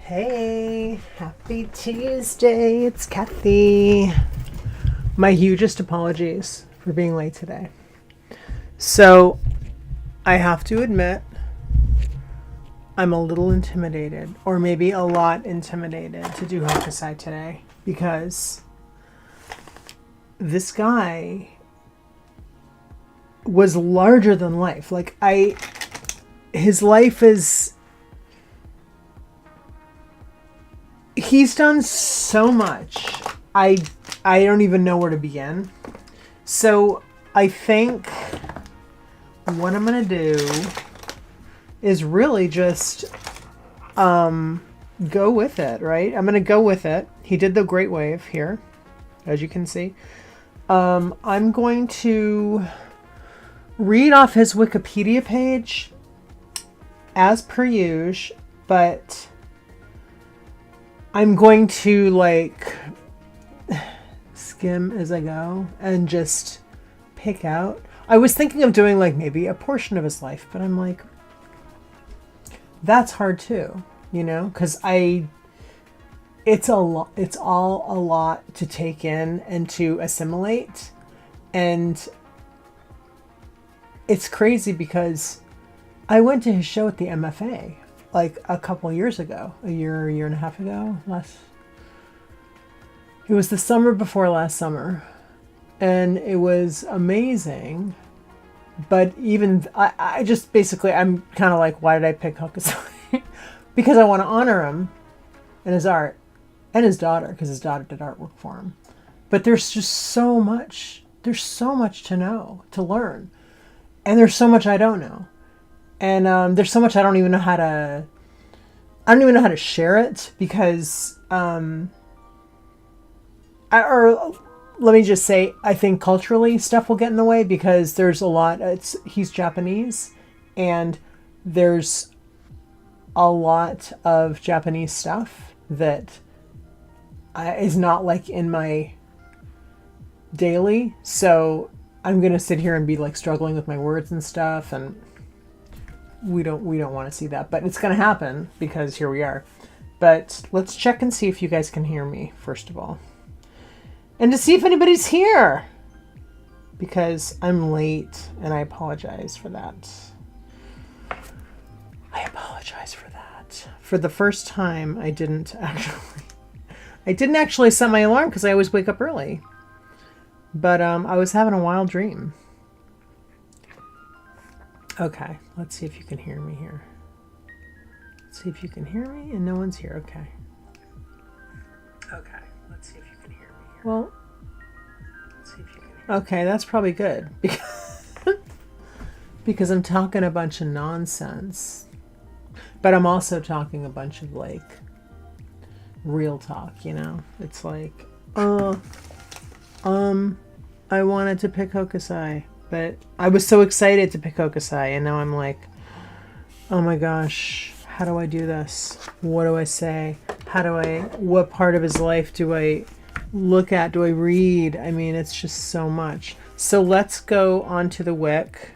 Hey, happy Tuesday. It's Kathy. My hugest apologies for being late today. So, I have to admit, I'm a little intimidated, or maybe a lot intimidated to do Hokusai today, because this guy was larger than life. His life is, he's done so much. I don't even know where to begin. So I think what I'm gonna do is really just go with it, right? I'm gonna go with it. He did the Great Wave here, as you can see. I'm going to read off his Wikipedia page as per usual, but I'm going to skim as I go and just pick out. I was thinking of doing maybe a portion of his life, but I'm like, that's hard too, because it's all a lot to take in and to assimilate. And it's crazy because I went to his show at the MFA a couple years ago, a year and a half ago. It was the summer before last summer, and it was amazing. But even I just basically, I'm kind of like, why did I pick Hokusai? Because I want to honor him and his art and his daughter, because his daughter did artwork for him. But there's just so much. There's so much to know, to learn, and there's so much I don't know. And there's so much I don't even know how to share it, because let me just say, I think culturally stuff will get in the way, because there's a lot. He's Japanese, and there's a lot of Japanese stuff that is not in my daily. So I'm gonna sit here and be struggling with my words and stuff, and we don't want to see that, but it's gonna happen because here we are. But let's check and see if you guys can hear me first of all, and to see if anybody's here, because I'm late and I apologize for that. For the first time, I didn't actually set my alarm, because I always wake up early. But I was having a wild dream. Okay, let's see if you can hear me here. Let's see if you can hear me, and no one's here. Okay. Okay, let's see if you can hear me here. Well, let's see if you can hear me. Okay, that's probably good, because I'm talking a bunch of nonsense. But I'm also talking a bunch of real talk, It's I wanted to pick Hokusai, but I was so excited to pick Hokusai, and now I'm like, oh my gosh, how do I do this? What do I say? What part of his life do I look at? Do I read? I mean, it's just so much. So let's go onto the Wik,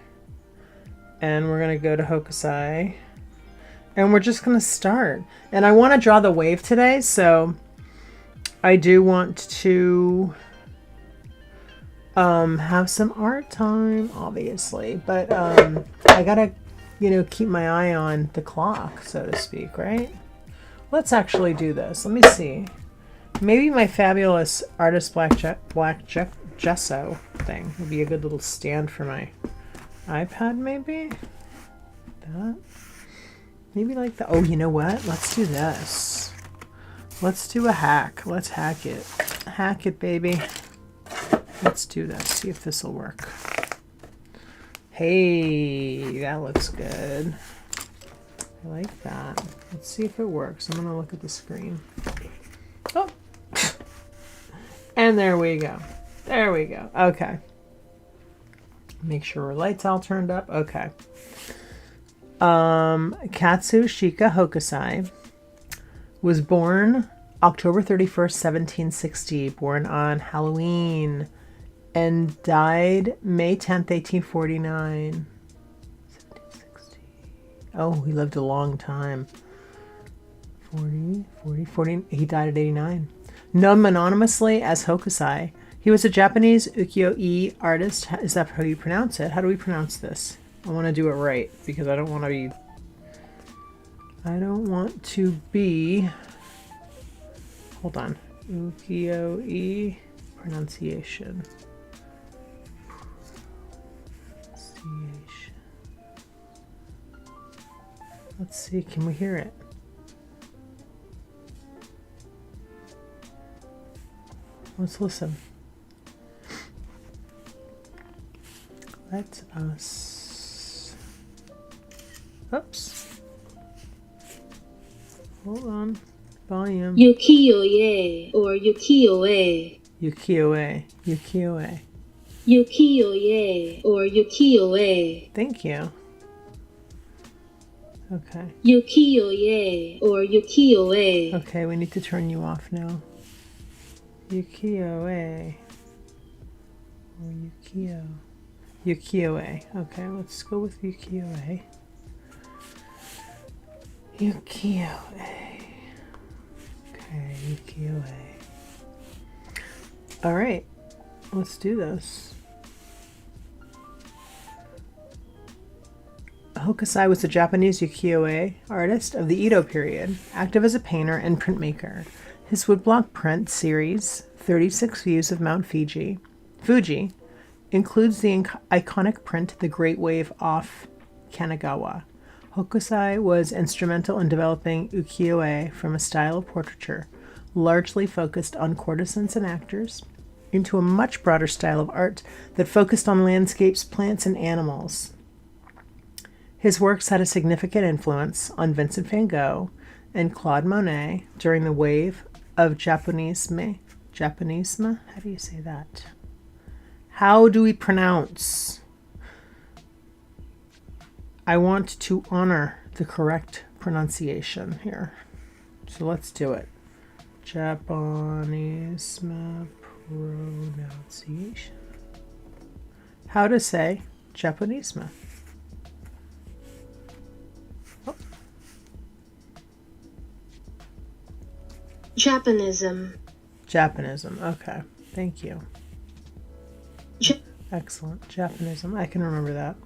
and we're going to go to Hokusai, and we're just going to start. And I want to draw the wave today, so I do want to have some art time, obviously, but I gotta keep my eye on the clock, so to speak, right? Let's actually do this. Let me see, maybe my fabulous artist black gesso thing would be a good little stand for my iPad. Maybe that, maybe that. Oh, you know what, let's do this. Let's do a hack. Let's hack it, baby. Let's do this. See if this will work. Hey, that looks good. I like that. Let's see if it works. I'm going to look at the screen. Oh. And there we go. There we go. Okay. Make sure our lights all turned up. Okay. Katsushika Ōi was born October 31st, 1760. Born on Halloween. And died May 10th, 1849. 1760. Oh, he lived a long time. 40. He died at 89. Known anonymously as Hokusai, he was a Japanese ukiyo-e artist. Is that how you pronounce it? How do we pronounce this? I want to do it right because I don't want to be. Hold on. Ukiyo-e pronunciation. Let's see, can we hear it? Let's listen. Let us. Oops. Hold on. Volume. Ukiyo-e or ukiyo-e. Ukiyo-e. Ukiyo-e. Ukiyo-e or ukiyo-e. Thank you. Okay. Ukiyo-e or ukiyo-e. Okay, we need to turn you off now. Ukiyo-e. Or ukiyo. Ukiyo-e. Okay, let's go with ukiyo-e. Ukiyo-e. Okay, ukiyo-e. All right, let's do this. Hokusai was a Japanese ukiyo-e artist of the Edo period, active as a painter and printmaker. His woodblock print series, 36 Views of Mount Fuji, includes the iconic print The Great Wave off Kanagawa. Hokusai was instrumental in developing ukiyo-e from a style of portraiture, largely focused on courtesans and actors, into a much broader style of art that focused on landscapes, plants, and animals. His works had a significant influence on Vincent van Gogh and Claude Monet during the wave of Japanisme. Japanisme? How do you say that? How do we pronounce? I want to honor the correct pronunciation here. So let's do it. Japanisme pronunciation. How to say Japanisme? Japanism. Japanism. Okay. Thank you. Excellent. Japanism. I can remember that.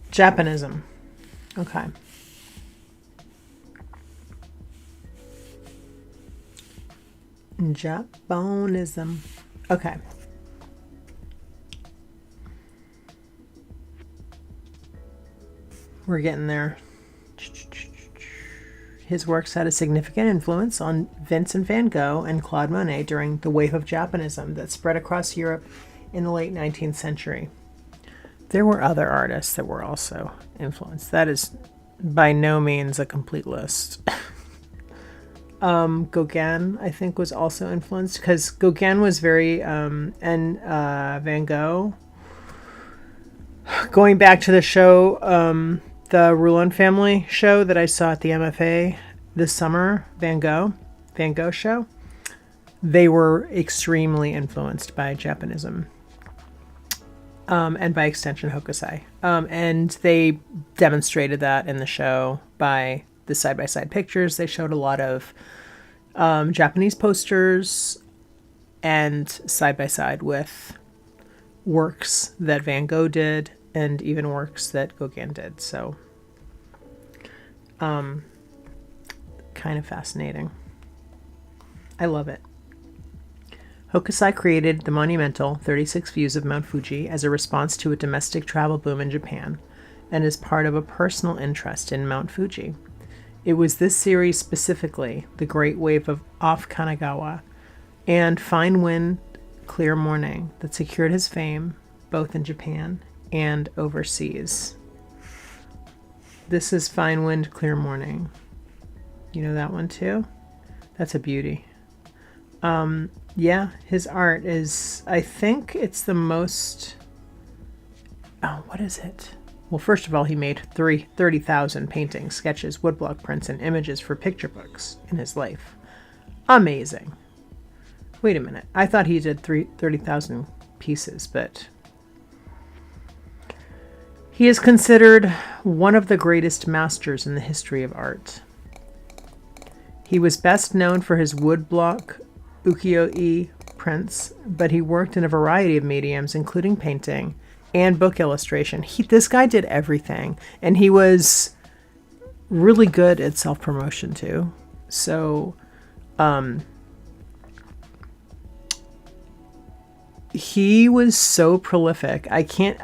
Japanism. Okay. Japonism. Okay. We're getting there. His works had a significant influence on Vincent van Gogh and Claude Monet during the wave of Japanism that spread across Europe in the late 19th century. There were other artists that were also influenced. That is by no means a complete list. Gauguin, I think, was also influenced because Gauguin was very, and Van Gogh. Going back to the show, the Roulon family show that I saw at the MFA this summer, Van Gogh show, they were extremely influenced by Japanism, and by extension Hokusai. And they demonstrated that in the show by the side-by-side pictures. They showed a lot of Japanese posters and side-by-side with works that Van Gogh did and even works that Gauguin did. So, kind of fascinating. I love it. Hokusai created the monumental 36 Views of Mount Fuji as a response to a domestic travel boom in Japan and as part of a personal interest in Mount Fuji. It was this series specifically, The Great Wave off Kanagawa and Fine Wind, Clear Morning, that secured his fame both in Japan and overseas. This is Fine Wind, Clear Morning. You know that one too? That's a beauty. Yeah, his art is, I think it's the most, what is it? Well, first of all, he made 30,000 paintings, sketches, woodblock prints, and images for picture books in his life. Amazing. Wait a minute. I thought he did 30,000 pieces, but he is considered one of the greatest masters in the history of art. He was best known for his woodblock ukiyo-e prints, but he worked in a variety of mediums, including painting and book illustration. This guy did everything, and he was really good at self-promotion too. So, he was so prolific. I can't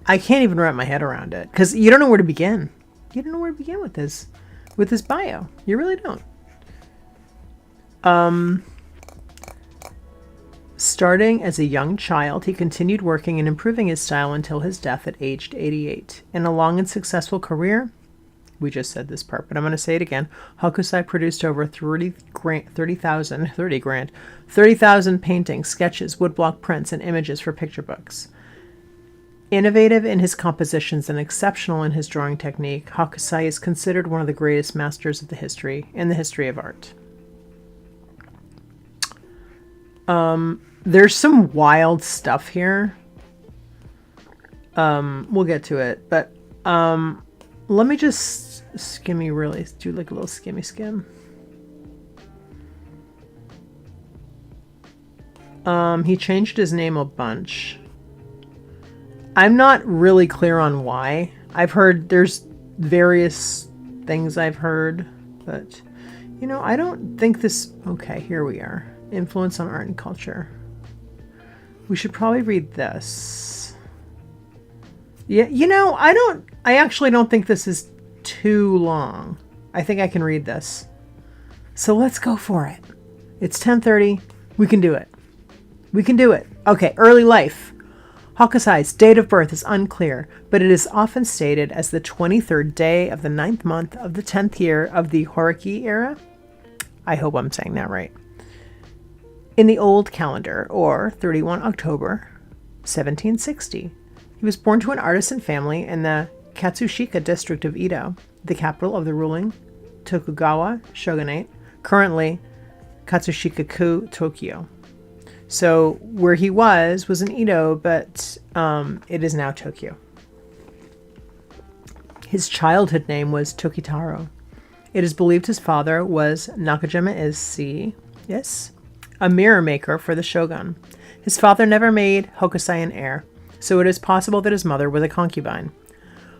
even wrap my head around it, because you don't know where to begin. You don't know where to begin with this bio. You really don't. Starting as a young child, he continued working and improving his style until his death at age 88. In a long and successful career, we just said this part, but I'm going to say it again. Hokusai produced over 30,000 paintings, sketches, woodblock prints, and images for picture books. Innovative in his compositions and exceptional in his drawing technique, Hokusai is considered one of the greatest masters in the history of art. There's some wild stuff here. We'll get to it, but let me just do like a little skimmy skim. He changed his name a bunch. I'm not really clear on why. I've heard there's various things I've heard, but I don't think this. Okay, here we are. Influence on art and culture. We should probably read this. Yeah, I actually don't think this is too long. I think I can read this. So let's go for it. It's 10:30. We can do it. Okay, early life. Hokusai's date of birth is unclear, but it is often stated as the 23rd day of the 9th month of the 10th year of the Horiki era. I hope I'm saying that right. In the old calendar, or 31 October, 1760. He was born to an artisan family in the Katsushika district of Edo, the capital of the ruling Tokugawa shogunate, currently Katsushika-ku, Tokyo. So where he was in Edo, but it is now Tokyo. His childhood name was Tokitaro. It is believed his father was Nakajima Issei, yes, a mirror maker for the shogun. His father never made Hokusai an heir, so it is possible that his mother was a concubine.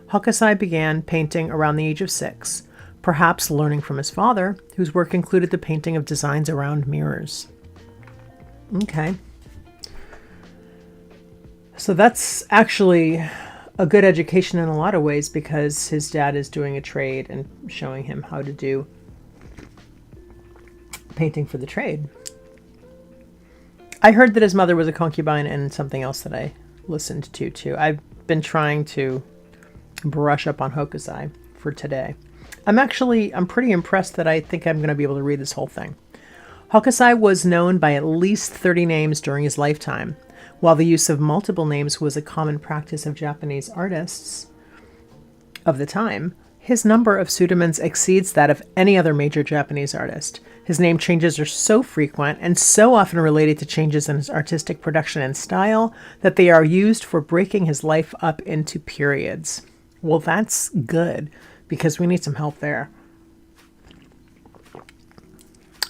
Hokusai began painting around the age of 6, perhaps learning from his father, whose work included the painting of designs around mirrors. Okay. So that's actually a good education in a lot of ways, because his dad is doing a trade and showing him how to do painting for the trade. I heard that his mother was a concubine, and something else that I listened to too. I've been trying to brush up on Hokusai for today. I'm pretty impressed that I think I'm going to be able to read this whole thing. Hokusai was known by at least 30 names during his lifetime. While the use of multiple names was a common practice of Japanese artists of the time, his number of pseudonyms exceeds that of any other major Japanese artist. His name changes are so frequent and so often related to changes in his artistic production and style that they are used for breaking his life up into periods. Well, that's good, because we need some help there.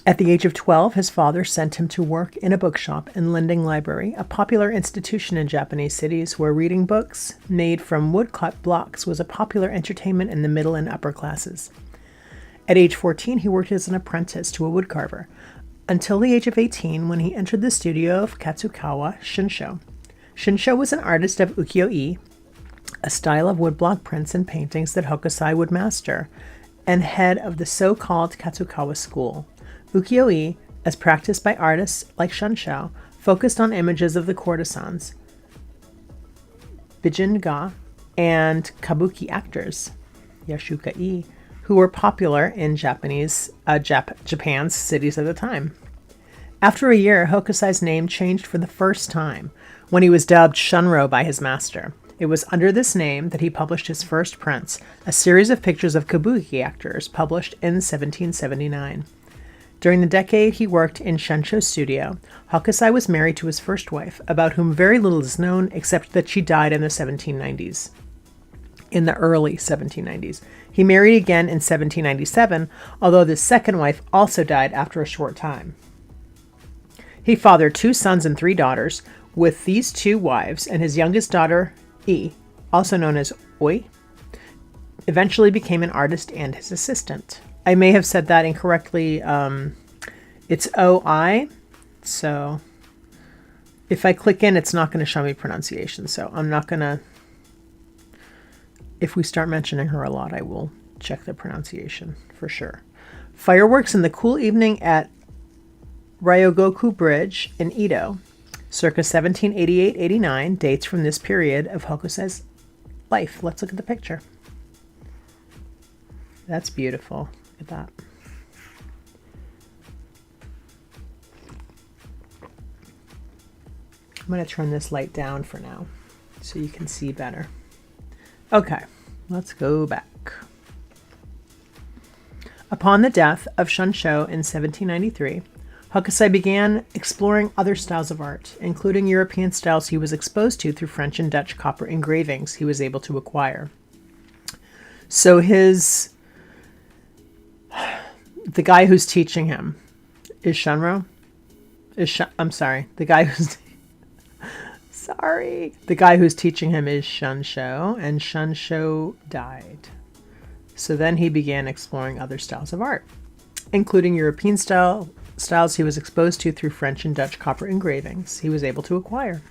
At the age of 12, his father sent him to work in a bookshop and lending library, a popular institution in Japanese cities where reading books made from woodcut blocks was a popular entertainment in the middle and upper classes. At age 14, he worked as an apprentice to a woodcarver, until the age of 18 when he entered the studio of Katsukawa Shinsho. Shinsho was an artist of ukiyo-e, a style of woodblock prints and paintings that Hokusai would master, and head of the so-called Katsukawa school. Ukiyo-e, as practiced by artists like Shinsho, focused on images of the courtesans, bijin-ga, and kabuki actors, yashuka-e, who were popular in Japan's cities at the time. After a year, Hokusai's name changed for the first time when he was dubbed Shunro by his master. It was under this name that he published his first prints, a series of pictures of kabuki actors published in 1779. During the decade he worked in Shinsho's studio, Hokusai was married to his first wife, about whom very little is known except that she died in the 1790s. in the early 1790s. He married again in 1797, although this second wife also died after a short time. He fathered 2 sons and 3 daughters with these 2 wives, and his youngest daughter, E, also known as Ōi, eventually became an artist and his assistant. I may have said that incorrectly. It's O-I, so if I click in, it's not going to show me pronunciation, so I'm not going to... If we start mentioning her a lot, I will check the pronunciation for sure. Fireworks in the cool evening at Ryogoku Bridge in Edo, circa 1788-89, dates from this period of Hokusai's life. Let's look at the picture. That's beautiful. Look at that. I'm going to turn this light down for now so you can see better. Okay, let's go back. Upon the death of Shunsho in 1793, Hokusai began exploring other styles of art, including European styles he was exposed to through French and Dutch copper engravings he was able to acquire. So the guy who's teaching him is Shunro? The guy who's... The guy who's teaching him is Shunsho, and Shunsho died. So then he began exploring other styles of art, including European styles he was exposed to through French and Dutch copper engravings he was able to acquire.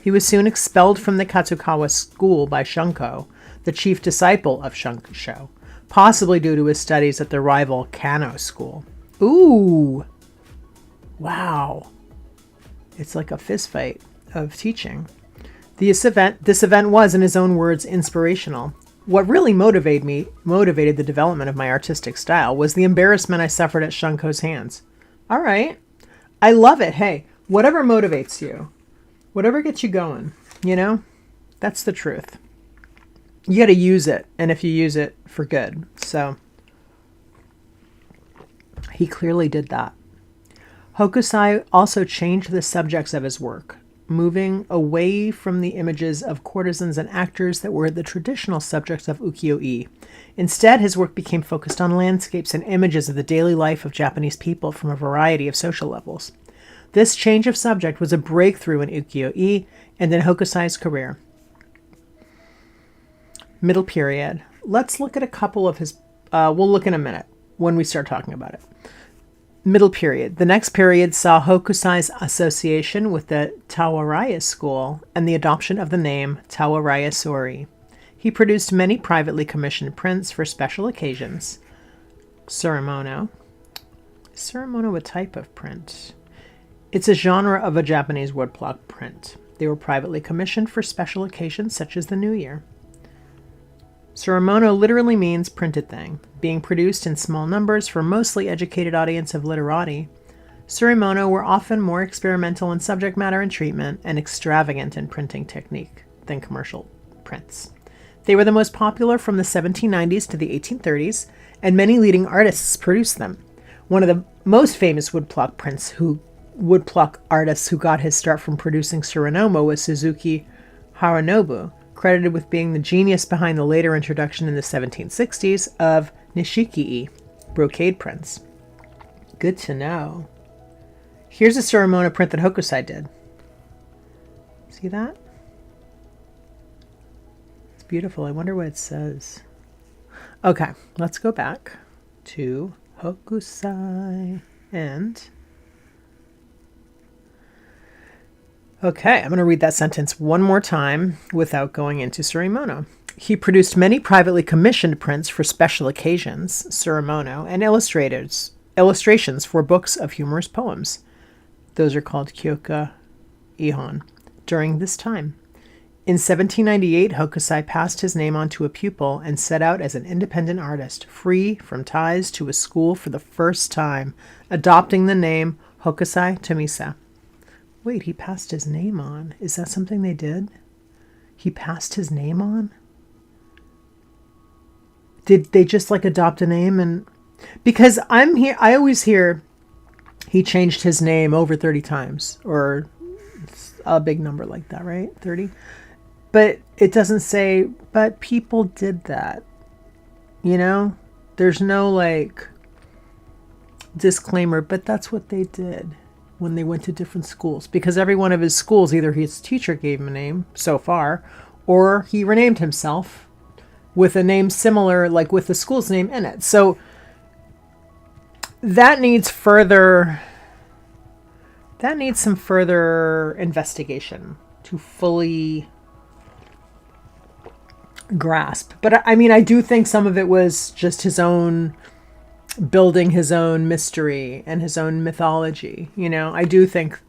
He was soon expelled from the Katsukawa school by Shunko, the chief disciple of Shunsho, possibly due to his studies at the rival Kano school. Ooh! Wow. It's like a fist fight of teaching. This event was, in his own words, inspirational. What really motivated the development of my artistic style was the embarrassment I suffered at Shunko's hands. All right. I love it. Hey, whatever motivates you, whatever gets you going, that's the truth. You got to use it, and if you use it for good. So he clearly did that. Hokusai also changed the subjects of his work, moving away from the images of courtesans and actors that were the traditional subjects of ukiyo-e. Instead, his work became focused on landscapes and images of the daily life of Japanese people from a variety of social levels. This change of subject was a breakthrough in ukiyo-e and in Hokusai's career. Middle period. Let's look at a couple of his... we'll look in a minute when we start talking about it. Middle period. The next period saw Hokusai's association with the Tawaraya school and the adoption of the name Tawaraya Sori. He produced many privately commissioned prints for special occasions. Suramono. Suramono, a type of print. It's a genre of a Japanese woodblock print. They were privately commissioned for special occasions such as the New Year. Suramono literally means printed thing, being produced in small numbers for a mostly educated audience of literati. Suramono were often more experimental in subject matter and treatment and extravagant in printing technique than commercial prints. They were the most popular from the 1790s to the 1830s, and many leading artists produced them. One of the most famous woodblock artists who got his start from producing Suramono was Suzuki Harunobu, credited with being the genius behind the later introduction in the 1760s of nishiki-e, brocade prints. Good to know. Here's a Suramono print that Hokusai did. See that? It's beautiful. I wonder what it says. Okay, let's go back to Hokusai and... Okay, I'm going to read that sentence one more time without going into Suramono. He produced many privately commissioned prints for special occasions, Suramono, and illustrations for books of humorous poems. Those are called Kyoka Ihon. During this time, in 1798, Hokusai passed his name on to a pupil and set out as an independent artist, free from ties to a school for the first time, adopting the name Hokusai Tomisa. Wait, he passed his name on. Is that something they did? He passed his name on? Did they just adopt a name? And because I always hear he changed his name over 30 times, or a big number like that, right? 30. But it doesn't say, but people did that. You know? There's no like disclaimer, but that's what they did when they went to different schools. Because every one of his schools, either his teacher gave him a name so far, or he renamed himself with a name similar, like with the school's name in it. So that needs some further investigation to fully grasp. But I mean, I do think some of it was just his own building his own mystery and his own mythology. You know, I do think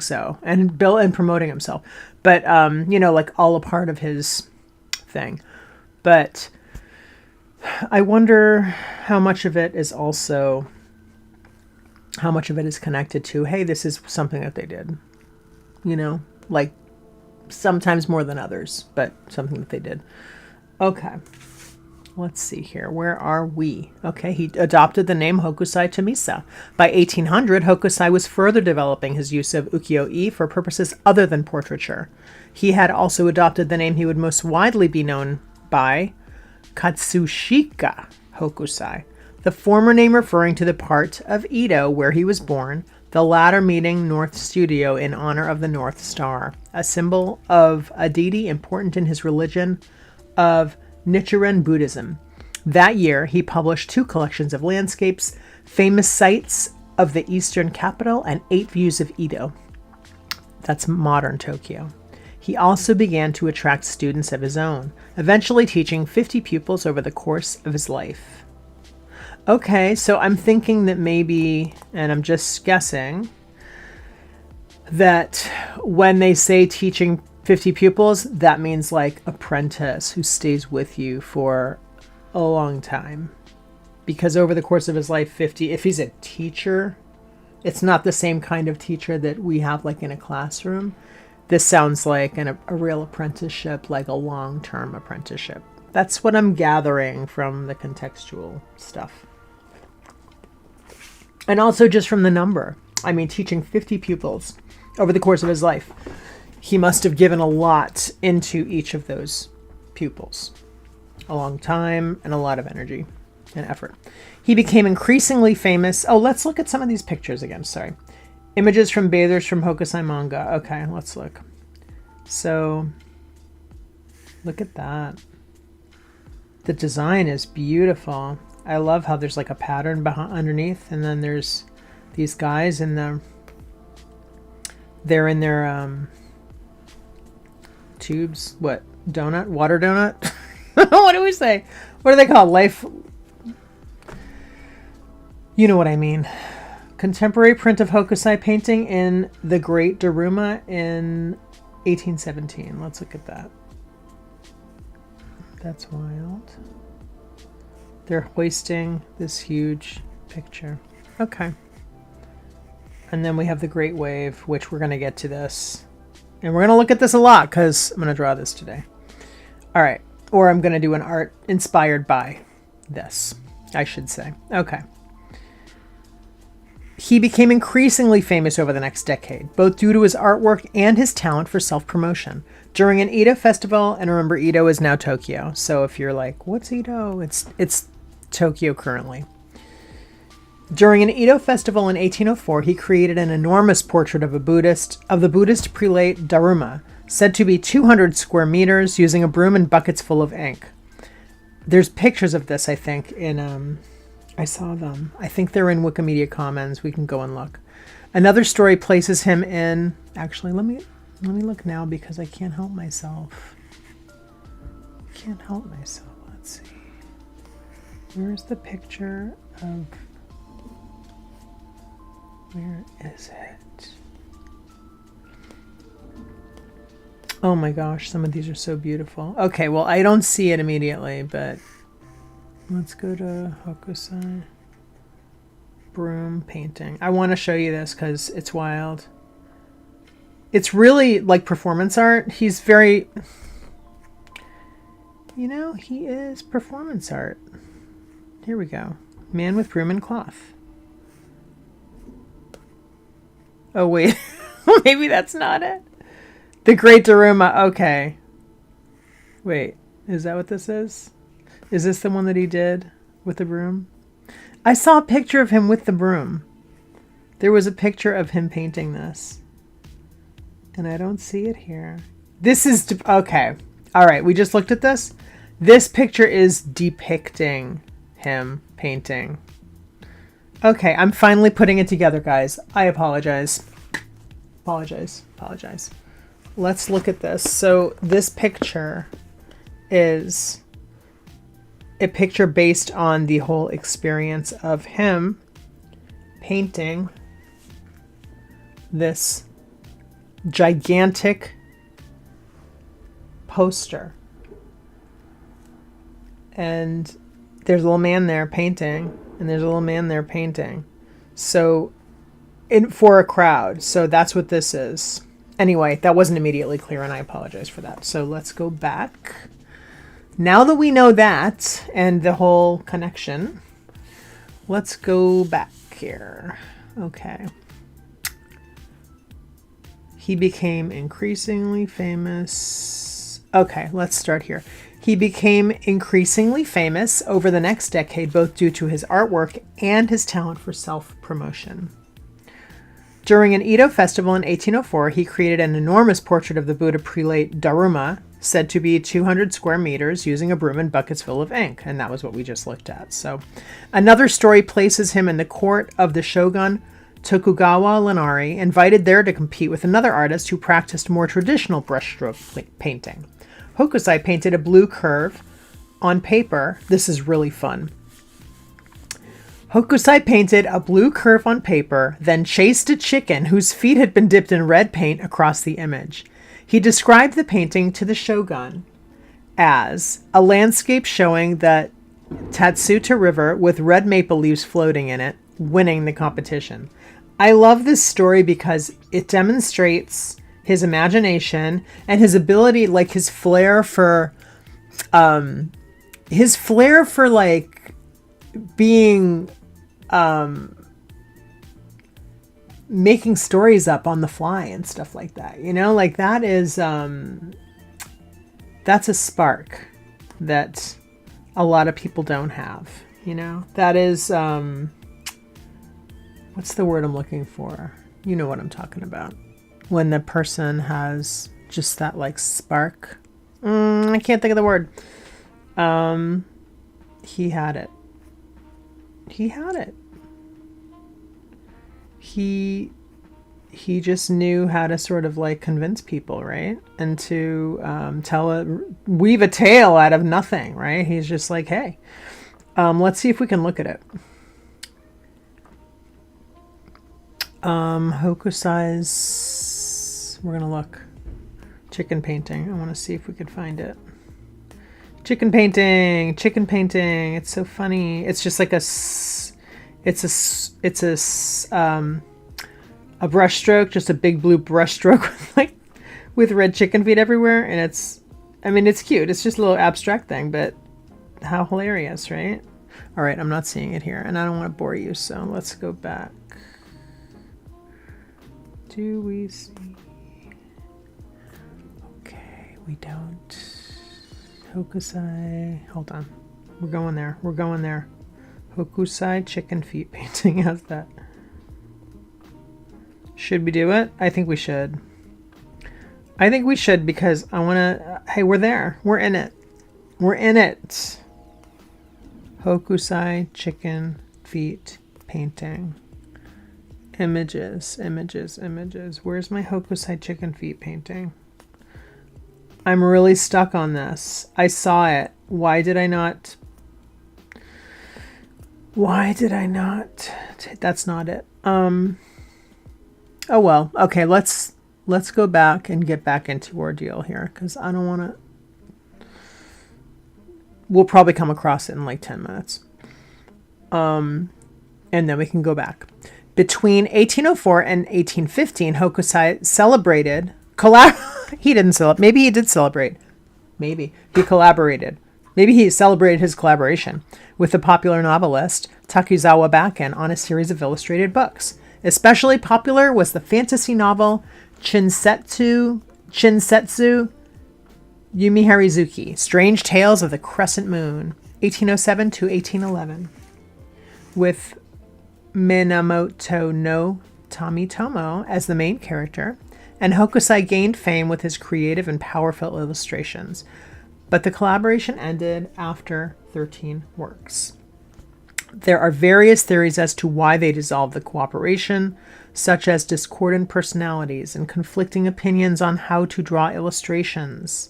so. And promoting himself. But, you know, like all a part of his thing. But I wonder how much of it is connected to, hey, this is something that they did. You know, like sometimes more than others, but something that they did. Okay. Let's see here. Where are we? Okay, he adopted the name Hokusai to Misa. By 1800, Hokusai was further developing his use of ukiyo-e for purposes other than portraiture. He had also adopted the name he would most widely be known by, Katsushika Hokusai, the former name referring to the part of Edo where he was born, the latter meaning North Studio in honor of the North Star, a symbol of a deity important in his religion of Nichiren Buddhism. That year, he published 2 collections of landscapes, famous sights of the eastern capital, and 8 views of Edo. That's modern Tokyo. He also began to attract students of his own, eventually teaching 50 pupils over the course of his life. Okay, so I'm thinking that maybe, and I'm just guessing, that when they say teaching 50 pupils, that means like apprentice who stays with you for a long time. Because over the course of his life, 50, if he's a teacher, it's not the same kind of teacher that we have like in a classroom. This sounds like a real apprenticeship, like a long-term apprenticeship. That's what I'm gathering from the contextual stuff. And also just from the number. I mean, teaching 50 pupils over the course of his life. He must have given a lot into each of those pupils. A long time and a lot of energy and effort. He became increasingly famous. Oh, let's look at some of these pictures again. Sorry. Images from bathers from Hokusai manga. Okay, let's look. So, look at that. The design is beautiful. I love how there's like a pattern behind underneath, and then there's these guys in they're in their tubes. What? Donut? Water donut? What do we say? What are they called? Life. You know what I mean. Contemporary print of Hokusai painting in the Great Daruma in 1817. Let's look at that. That's wild. They're hoisting this huge picture. Okay. And then we have the Great Wave, which we're going to get to this. And we're going to look at this a lot because I'm going to draw this today. All right. Or I'm going to do an art inspired by this, I should say. Okay. He became increasingly famous over the next decade, both due to his artwork and his talent for self-promotion. During an Edo festival, and remember, Edo is now Tokyo. So if you're like, what's Edo? It's Tokyo currently. During an Edo festival in 1804, he created an enormous portrait of the Buddhist prelate Daruma, said to be 200 square meters, using a broom and buckets full of ink. There's pictures of this, I think, in I saw them. I think they're in Wikimedia Commons. We can go and look. Another story places him in... Actually, let me look now because I can't help myself. Let's see. Where's the picture of... Where is it? Oh my gosh, some of these are so beautiful. Okay, well, I don't see it immediately, but... Let's go to Hokusai. Broom painting. I want to show you this because it's wild. It's really like performance art. He's very... You know, he is performance art. Here we go. Man with broom and cloth. Oh, wait. Maybe that's not it. The Great Daruma. Okay. Wait, is that what this is? Is this the one that he did with the broom? I saw a picture of him with the broom. There was a picture of him painting this. And I don't see it here. This is... Okay. All right. We just looked at this. This picture is depicting him painting. Okay. I'm finally putting it together, guys. I apologize. Apologize. Let's look at this. So this picture is a picture based on the whole experience of him painting this gigantic poster. And there's a little man there painting, and there's a little man there painting. So, for a crowd. So that's what this is. Anyway, that wasn't immediately clear, and I apologize for that. So let's go back. Now that we know that and the whole connection, let's go back here. Okay. He became increasingly famous. Okay, let's start here. He became increasingly famous over the next decade, both due to his artwork and his talent for self-promotion. During an Edo festival in 1804, he created an enormous portrait of the Buddha prelate Daruma, said to be 200 square meters, using a broom and buckets full of ink. And that was what we just looked at. So another story places him in the court of the shogun Tokugawa Lanari, invited there to compete with another artist who practiced more traditional brushstroke painting. Hokusai painted a blue curve on paper. This is really fun. Hokusai painted a blue curve on paper, then chased a chicken whose feet had been dipped in red paint across the image. He described the painting to the shogun as a landscape showing the Tatsuta River with red maple leaves floating in it, winning the competition. I love this story because it demonstrates his imagination and his ability, like his flair for like being making stories up on the fly and stuff like that, you know, like that is that's a spark that a lot of people don't have, you know. That is what's the word I'm looking for? You know what I'm talking about, when the person has just that like spark. I can't think of the word. He had it. He just knew how to sort of like convince people, right? And to weave a tale out of nothing, right? He's just like, hey, let's see if we can look at it. Hokusai's, we're gonna look. Chicken painting. I want to see if we could find it. Chicken painting. It's so funny. It's just like a brush stroke, just a big blue brush stroke with red chicken feet everywhere. And it's cute. It's just a little abstract thing, but how hilarious, right? All right, I'm not seeing it here, and I don't want to bore you, so let's go back. Do we see? Okay, we don't. Hokusai. Hold on. We're going there. Hokusai chicken feet painting. How's that? Should we do it? I think we should. Because I want to... Hey, we're there. We're in it. Hokusai chicken feet painting. Images. Where's my Hokusai chicken feet painting? I'm really stuck on this. I saw it. Why did I not? That's not it. Oh well. Okay, let's go back and get back into Ordeal here, because I don't want to. We'll probably come across it in like 10 minutes. And then we can go back. Between 1804 and 1815, Hokusai celebrated. He didn't celebrate. Maybe he did celebrate. Maybe he collaborated. Maybe he celebrated his collaboration with the popular novelist Takuzawa Baken on a series of illustrated books. Especially popular was the fantasy novel Shinsetsu Yumi Harizuki, Strange Tales of the Crescent Moon, 1807 to 1811, with Minamoto no Tomitomo as the main character, and Hokusai gained fame with his creative and powerful illustrations, but the collaboration ended after 13 works. There are various theories as to why they dissolved the cooperation, such as discordant personalities and conflicting opinions on how to draw illustrations.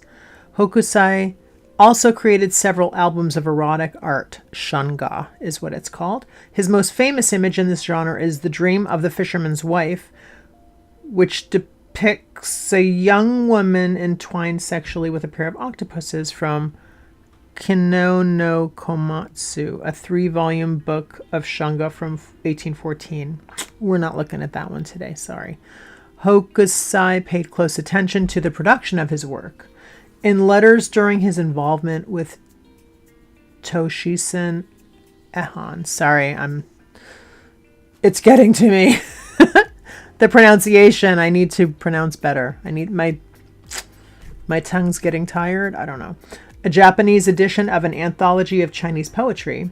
Hokusai also created several albums of erotic art. Shunga is what it's called. His most famous image in this genre is The Dream of the Fisherman's Wife, which depicts a young woman entwined sexually with a pair of octopuses from Kino no Komatsu, a 3-volume book of Shunga from 1814. We're not looking at that one today, sorry. Hokusai paid close attention to the production of his work. In letters during his involvement with Toshisen Ehon, it's getting to me. The pronunciation, I need to pronounce better. I need my tongue's getting tired. I don't know. A Japanese edition of an anthology of Chinese poetry.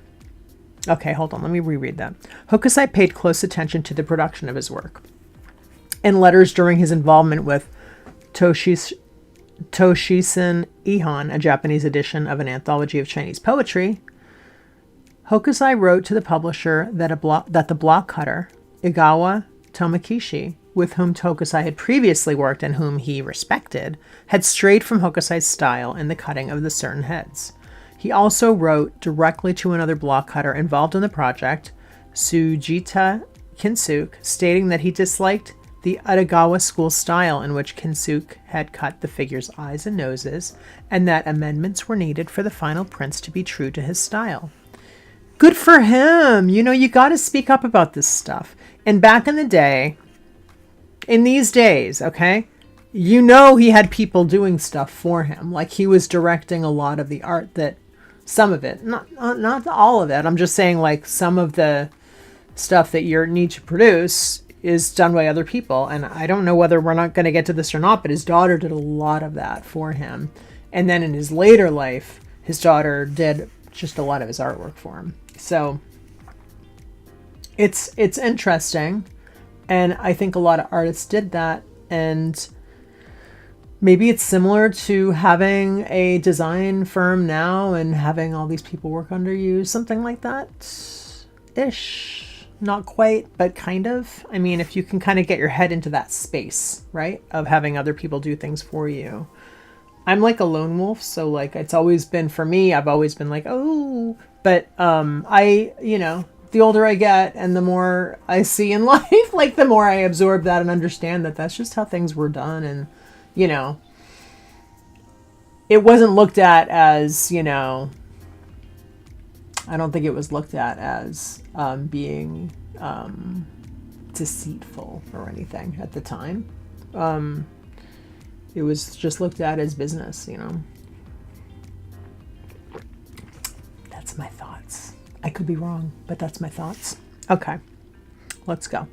Okay, hold on. Let me reread that. Hokusai paid close attention to the production of his work. In letters during his involvement with Toshisen Ehon, a Japanese edition of an anthology of Chinese poetry, Hokusai wrote to the publisher that the block cutter, Igawa Tomokishi, with whom Hokusai had previously worked and whom he respected, had strayed from Hokusai's style in the cutting of the certain heads. He also wrote directly to another block cutter involved in the project, Sujita Kinsuke, stating that he disliked the Utagawa school style in which Kinsuke had cut the figure's eyes and noses, and that amendments were needed for the final prints to be true to his style. Good for him! You know, you gotta speak up about this stuff. And back in the day, in these days, okay, you know he had people doing stuff for him. Like, he was directing a lot of the art that, some of it, not all of it. I'm just saying, like, some of the stuff that you need to produce is done by other people. And I don't know whether we're not going to get to this or not, but his daughter did a lot of that for him. And then in his later life, his daughter did just a lot of his artwork for him. So it's interesting. And I think a lot of artists did that. And maybe it's similar to having a design firm now and having all these people work under you. Something like that ish. Not quite, but kind of. I mean, if you can kind of get your head into that space, right? Of having other people do things for you. I'm like a lone wolf. So like, it's always been for me, I've always been like, oh, but the older I get and the more I see in life, like the more I absorb that and understand that that's just how things were done. And, you know, it wasn't looked at as, you know, I don't think it was looked at as being deceitful or anything at the time. It was just looked at as business, you know. That's my thoughts. I could be wrong, but that's my thoughts. Okay, let's go.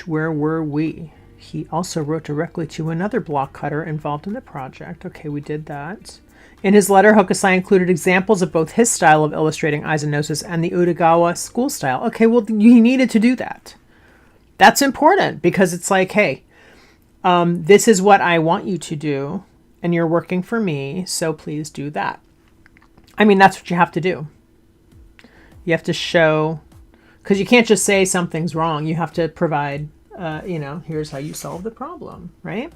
Where were we? He also wrote directly to another block cutter involved in the project. Okay, we did that. In his letter, Hokusai included examples of both his style of illustrating eyes and noses and the Utagawa school style. Okay, well, he needed to do that. That's important because it's like, hey, this is what I want you to do, and you're working for me, so please do that. I mean, that's what you have to do. You have to show, because you can't just say something's wrong. You have to provide, here's how you solve the problem, right?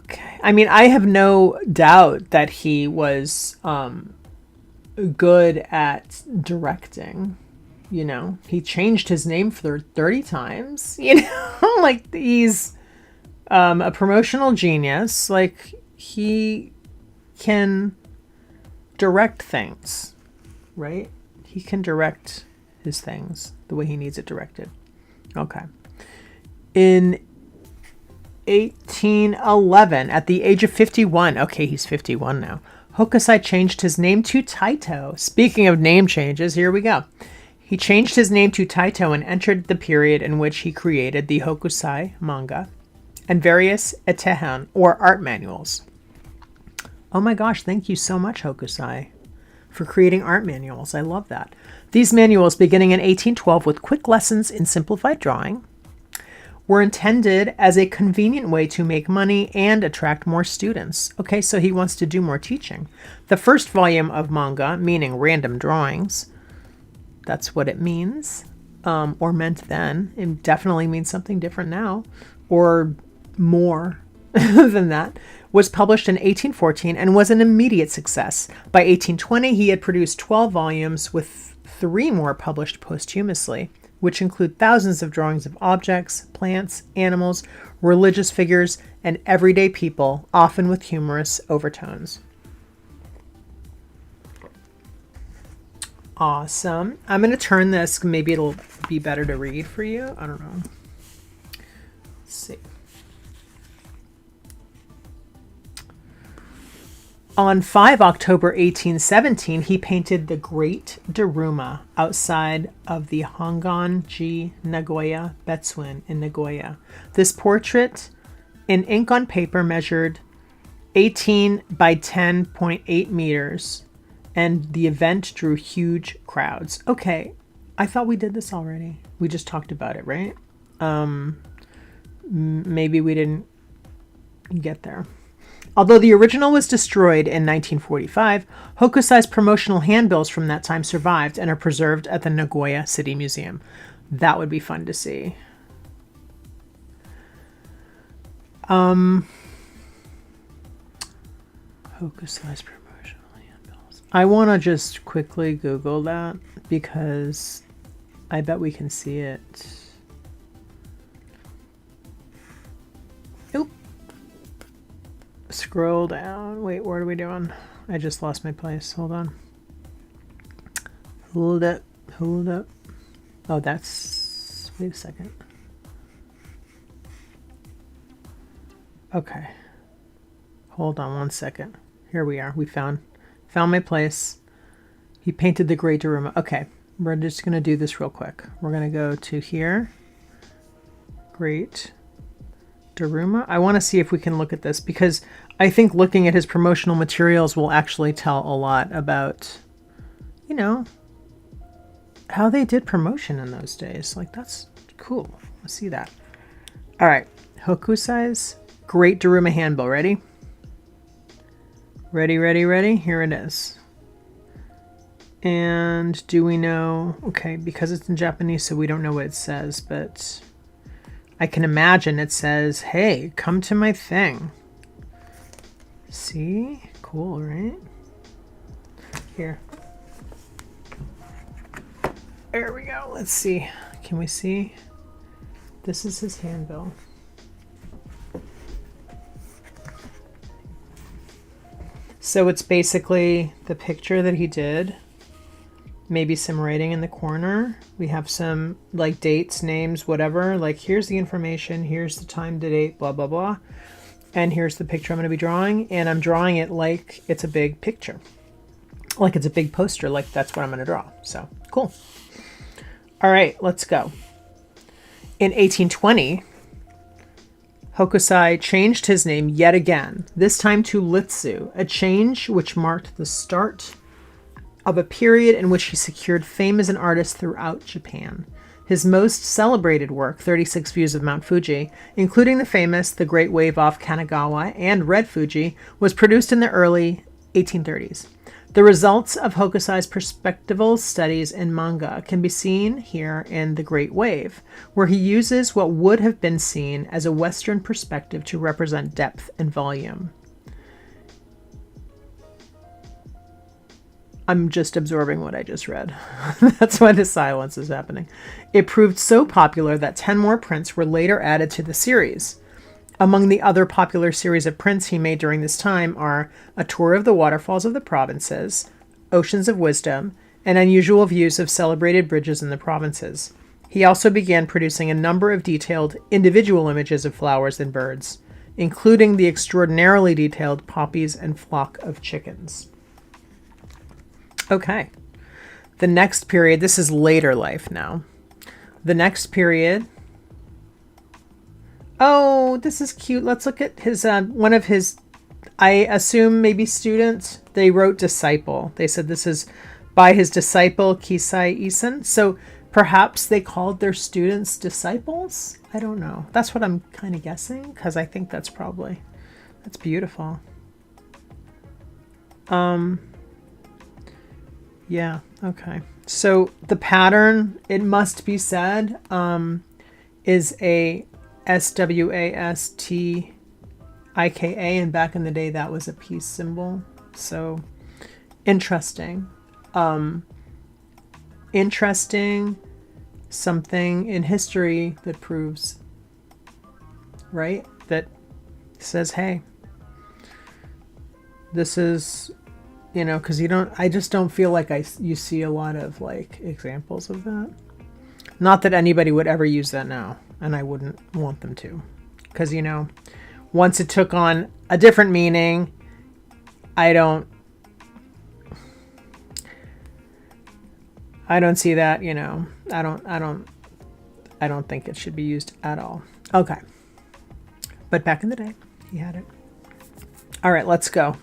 Okay. I mean, I have no doubt that he was good at directing. You know, he changed his name for 30 times. You know, like he's a promotional genius. Like he can direct things, right? He can direct his things the way he needs it directed. Okay. In 1811, at the age of 51, okay, he's 51 now, Hokusai changed his name to Taito. Speaking of name changes, here we go. He changed his name to Taito and entered the period in which he created the Hokusai manga and various etehon, or art manuals. Oh my gosh, thank you so much, Hokusai, for creating art manuals. I love that. These manuals, beginning in 1812 with quick lessons in simplified drawing, were intended as a convenient way to make money and attract more students. Okay, so he wants to do more teaching. The first volume of manga, meaning random drawings, that's what it means, or meant then. It definitely means something different now, or more than that, was published in 1814 and was an immediate success. By 1820, he had produced 12 volumes with 3 more published posthumously, which include thousands of drawings of objects, plants, animals, religious figures, and everyday people, often with humorous overtones. Awesome. I'm going to turn this, maybe it'll be better to read for you. I don't know. Let's see. On 5 October 1817, he painted the Great Daruma outside of the Hongan-ji Nagoya Betsuin in Nagoya. This portrait in ink on paper measured 18 by 10.8 meters, and the event drew huge crowds. Okay, I thought we did this already. We just talked about it, right? Maybe we didn't get there. Although the original was destroyed in 1945, Hokusai's promotional handbills from that time survived and are preserved at the Nagoya City Museum. That would be fun to see. Hokusai's promotional handbills. I want to just quickly Google that because I bet we can see it. Oop. Scroll down. Wait, what are we doing? I just lost my place. Hold on. Hold up. Hold up. Oh, that's... Wait a second. Okay. Hold on one second. Here we are. We found my place. He painted the Great Daruma. Okay. We're just going to do this real quick. We're going to go to here. Great Daruma. I want to see if we can look at this because I think looking at his promotional materials will actually tell a lot about, you know, how they did promotion in those days. Like, that's cool. Let's see that. All right. Hokusai's Great Daruma Handbill. Ready? Ready, ready, ready? Here it is. And do we know... Okay, because it's in Japanese, so we don't know what it says, but I can imagine it says, hey, come to my thing. See? Cool, right? Here. There we go. Let's see. Can we see? This is his handbill. So it's basically the picture that he did. Maybe some writing in the corner. We have some like dates, names, whatever. Like here's the information. Here's the time, the date, blah, blah, blah. And here's the picture I'm going to be drawing. And I'm drawing it like it's a big picture. Like it's a big poster. Like that's what I'm going to draw. So cool. All right, let's go. In 1820, Hokusai changed his name yet again, this time to Litsu, a change which marked the start of a period in which he secured fame as an artist throughout Japan. His most celebrated work, 36 Views of Mount Fuji, including the famous The Great Wave off Kanagawa and Red Fuji, was produced in the early 1830s. The results of Hokusai's perspectival studies in manga can be seen here in The Great Wave, where he uses what would have been seen as a Western perspective to represent depth and volume. I'm just absorbing what I just read. That's why the silence is happening. It proved so popular that 10 more prints were later added to the series. Among the other popular series of prints he made during this time are A Tour of the Waterfalls of the Provinces, Oceans of Wisdom, and unusual views of celebrated bridges in the provinces. He also began producing a number of detailed individual images of flowers and birds, including the extraordinarily detailed poppies and flock of chickens. Okay. The next period, this is later life now. The next period Oh, this is cute. Let's look at his one of his, I assume maybe students. They wrote disciple. They said this is by his disciple Kisai Isen. So perhaps they called their students disciples. I don't know. That's what I'm kind of guessing, because I think that's beautiful. Yeah, okay. So the pattern, it must be said, is a SWASTIKA, and back in the day that was a peace symbol. So interesting. Interesting, something in history that proves, right, that says, hey, this is, you know, because I just don't feel like you see a lot of like examples of that. Not that anybody would ever use that now, and I wouldn't want them to, because, you know, once it took on a different meaning, I don't see that, you know, I don't think it should be used at all. Okay. But back in the day, he had it. All right, let's go.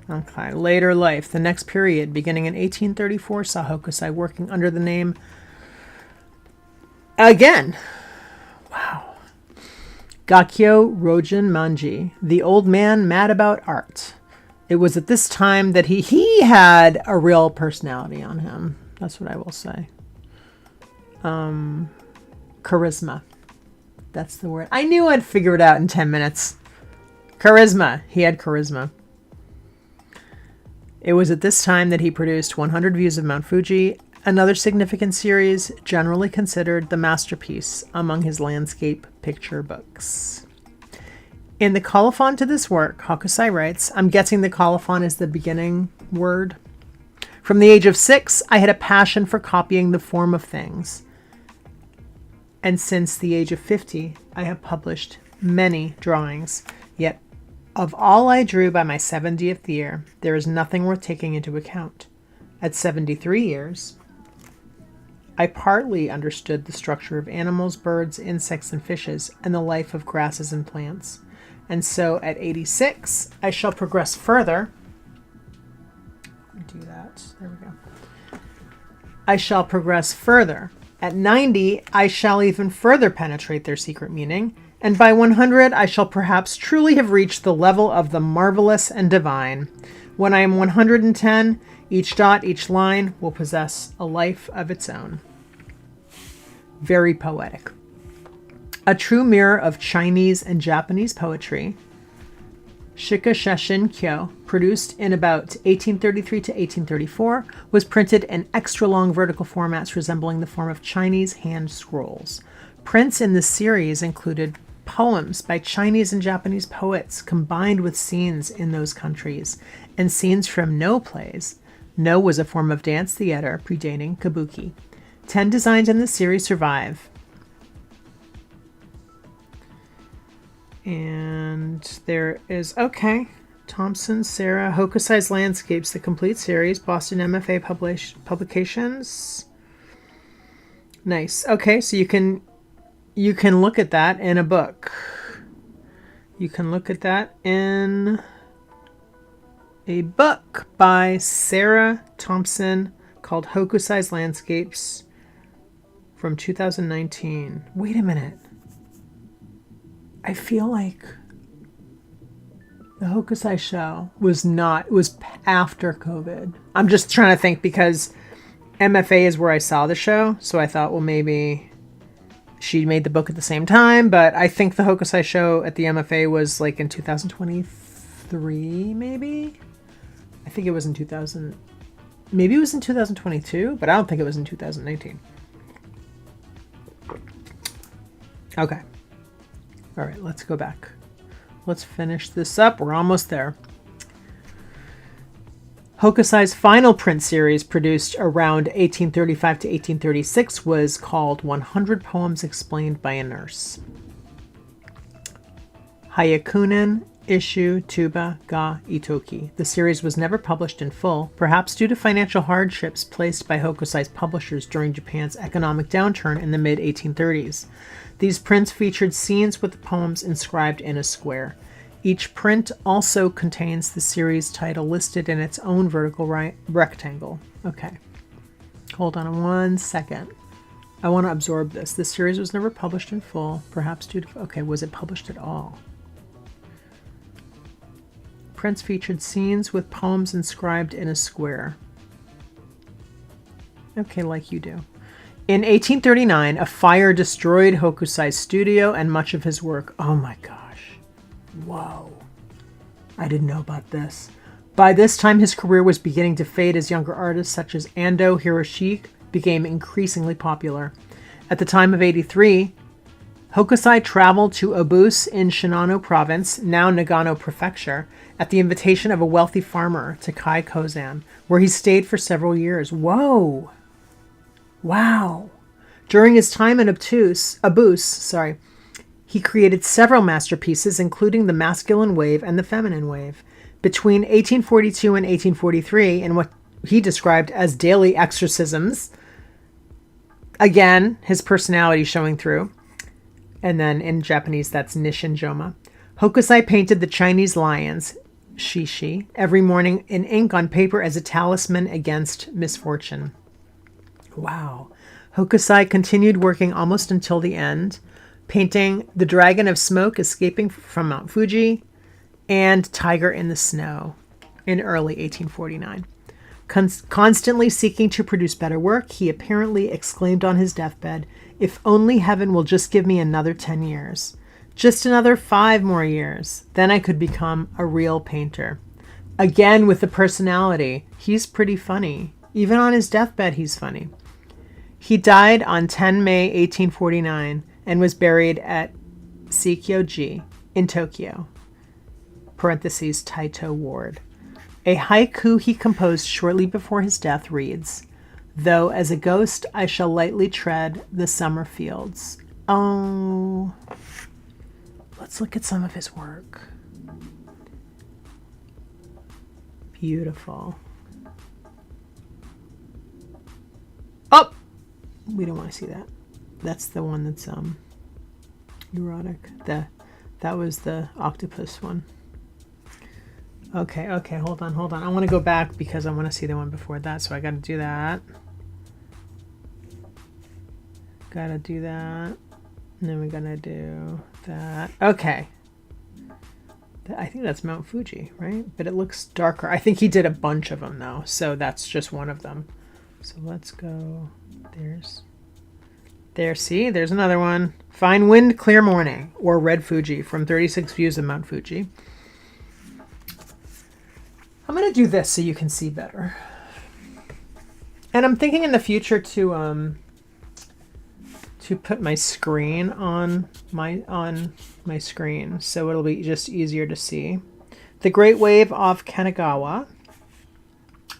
Okay, later life. The next period, beginning in 1834, saw Hokusai working under the name, again, wow, Gakyo Rojin Manji, the old man mad about art. It was at this time that he had a real personality on him. That's what I will say. Charisma. That's the word. I knew I'd figure it out in 10 minutes. Charisma. He had charisma. It was at this time that he produced 100 Views of Mount Fuji, another significant series generally considered the masterpiece among his landscape picture books. In the colophon to this work, Hokusai writes, I'm guessing the colophon is the beginning word. From the age of 6, I had a passion for copying the form of things. And since the age of 50, I have published many drawings. Yet, of all I drew by my 70th year, there is nothing worth taking into account. At 73 years, I partly understood the structure of animals, birds, insects, and fishes, and the life of grasses and plants. And so at 86, I shall progress further. Do that. There we go. I shall progress further. At 90, I shall even further penetrate their secret meaning. And by 100, I shall perhaps truly have reached the level of the marvelous and divine. When I am 110, each dot, each line will possess a life of its own. Very poetic. A true mirror of Chinese and Japanese poetry, Shikasheshin Kyo, produced in about 1833 to 1834, was printed in extra-long vertical formats resembling the form of Chinese hand scrolls. Prints in this series included poems by Chinese and Japanese poets combined with scenes in those countries, and scenes from No plays. No was a form of dance theater predating kabuki. 10 designs in this series survive. And there is, okay, Thompson, Sarah, Hokusai's Landscapes, the complete series, Boston MFA Publications. Nice. Okay, so you can look at that in a book. You can look at that in a book by Sarah Thompson called Hokusai's Landscapes from 2019. Wait a minute. I feel like the Hokusai show was after COVID. I'm just trying to think because MFA is where I saw the show. So I thought, well, maybe she made the book at the same time. But I think the Hokusai show at the MFA was like in 2023, maybe? I think it was in 2000. Maybe it was in 2022, but I don't think it was in 2019. Okay. All right, let's go back. Let's finish this up. We're almost there. Hokusai's final print series, produced around 1835 to 1836, was called 100 Poems Explained by a Nurse. Hyakunin issue Tuba ga Itoki. The series was never published in full, perhaps due to financial hardships placed by Hokusai's publishers during Japan's economic downturn in the mid-1830s. These prints featured scenes with the poems inscribed in a square. Each print also contains the series title listed in its own vertical rectangle. Okay. Hold on 1 second. I want to absorb this. This series was never published in full, perhaps due to... Okay, was it published at all? Prints featured scenes with poems inscribed in a square. Okay, like you do. In 1839, a fire destroyed Hokusai's studio and much of his work. Oh my gosh. Whoa. I didn't know about this. By this time, his career was beginning to fade as younger artists such as Ando Hiroshi became increasingly popular. At the time of 83, Hokusai traveled to Obuse in Shinano Province, now Nagano Prefecture, at the invitation of a wealthy farmer, Takai Kozan, where he stayed for several years. Whoa! Wow! During his time in Obuse, he created several masterpieces, including the masculine wave and the feminine wave. Between 1842 and 1843, in what he described as daily exorcisms, again, his personality showing through, and then in Japanese, that's Nishinjoma. Hokusai painted the Chinese lions, Shishi, every morning in ink on paper as a talisman against misfortune. Wow. Hokusai continued working almost until the end, painting the dragon of smoke escaping from Mount Fuji and Tiger in the Snow in early 1849. Constantly seeking to produce better work, he apparently exclaimed on his deathbed, "If only heaven will just give me another 10 years. Just another 5 more years. Then I could become a real painter." Again, with the personality, he's pretty funny. Even on his deathbed, he's funny. He died on 10 May 1849 and was buried at Seikyo-ji in Tokyo, parentheses Taito Ward. A haiku he composed shortly before his death reads, "Though as a ghost I shall lightly tread the summer fields." Oh, let's look at some of his work. Beautiful. Oh, we don't want to see that. That's the one that's erotic. That was the octopus one. Okay, hold on. I want to go back because I want to see the one before that, so I got to do that. And then we're going to do that. Okay. I think that's Mount Fuji, right? But it looks darker. I think he did a bunch of them, though, so that's just one of them. So let's go. There's another one. Fine Wind, Clear Morning, or Red Fuji from 36 Views of Mount Fuji. I'm going to do this so you can see better. And I'm thinking in the future to put my screen on my screen so it'll be just easier to see. The Great Wave off Kanagawa.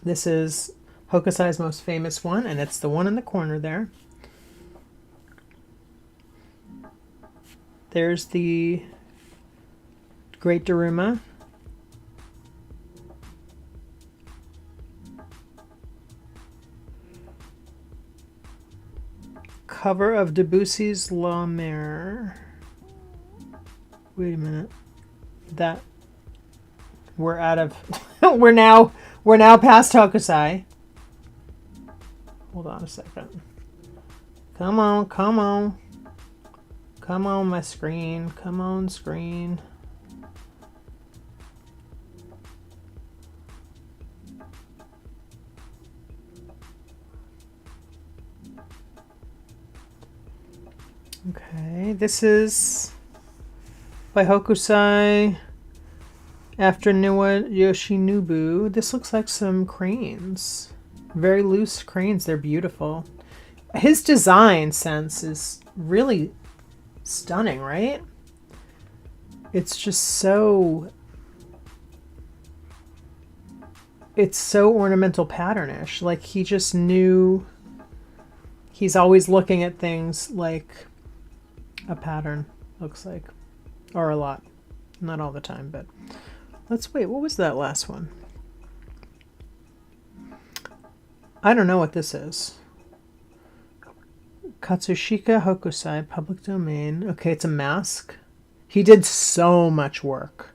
This is Hokusai's most famous one, and it's the one in the corner there. There's the Great Daruma. Cover of Debussy's La Mer. Wait a minute. That we're out of we're now past Hokusai. Hold on a second. Come on, my screen. Come on, screen. Okay, this is by Hokusai after Niwa Yoshinobu. This looks like some cranes. Very loose cranes. They're beautiful. His design sense is really stunning, right? It's just so... It's so ornamental patternish. Like, he just knew... He's always looking at things like a pattern looks like. Or a lot. Not all the time, but let's wait. What was that last one? I don't know what this is. Katsushika Ōi, public domain. Okay, it's a mask. He did so much work.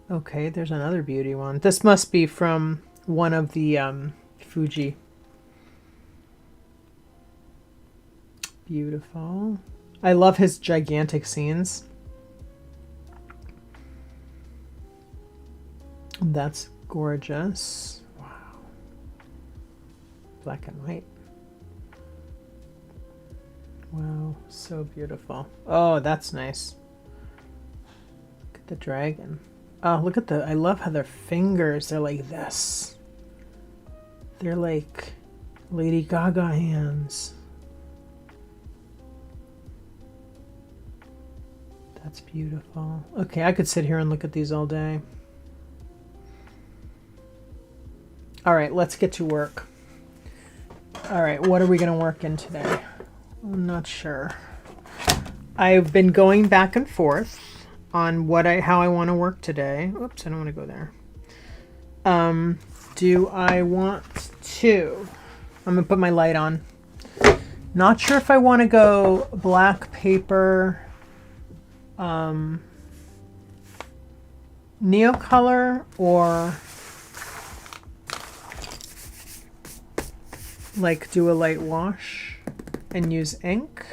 Okay, there's another beauty one. This must be from one of the Fuji. Beautiful. I love his gigantic scenes. That's gorgeous. Wow. Black and white. Wow, so beautiful. Oh, that's nice. Look at the dragon. Oh, look at I love how their fingers, they're like this. They're like Lady Gaga hands. That's beautiful. Okay, I could sit here and look at these all day. All right, let's get to work. All right, what are we going to work in today? I'm not sure. I've been going back and forth on how I want to work today. Oops, I don't want to go there. Do I want to? I'm going to put my light on. Not sure if I want to go black paper, neocolor, or like do a light wash and use ink.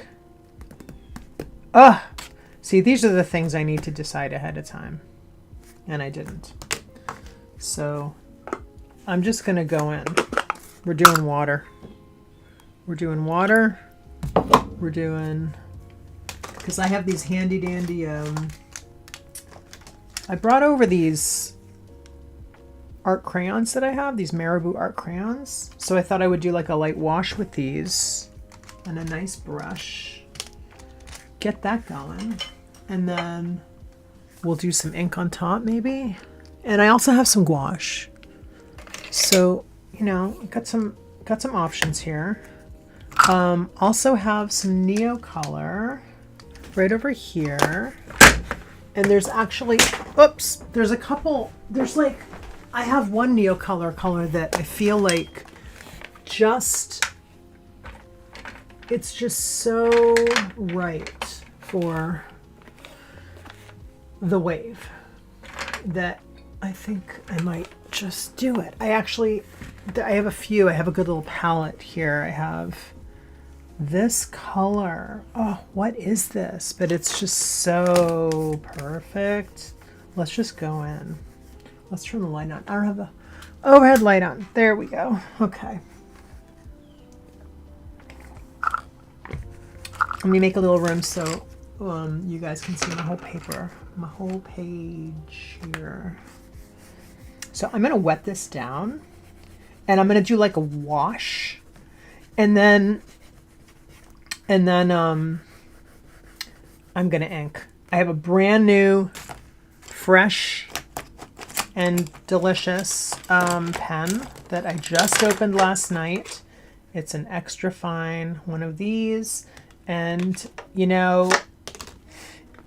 See, these are the things I need to decide ahead of time, and I didn't. So I'm just gonna go in. We're doing water. We're doing water. We're doing, because I have these handy dandy, I brought over these art crayons that I have, these Marabou art crayons. So I thought I would do like a light wash with these and a nice brush. Get that going. And then we'll do some ink on top maybe. And I also have some gouache. So, you know, got some options here. Also have some neocolor right over here. And there's actually, oops, there's a couple, there's like, I have one neocolor color that I feel like it's just so right for the wave that I think I might just do it. I have a few. I have a good little palette here. I have this color. Oh, what is this? But it's just so perfect. Let's just go in. Let's turn the light on. I don't have the overhead light on. There we go. Okay. Let me make a little room so you guys can see my whole paper, my whole page here. So I'm gonna wet this down, and I'm gonna do like a wash, and then I'm gonna ink. I have a brand new, fresh and delicious pen that I just opened last night. It's an extra fine one of these, and you know,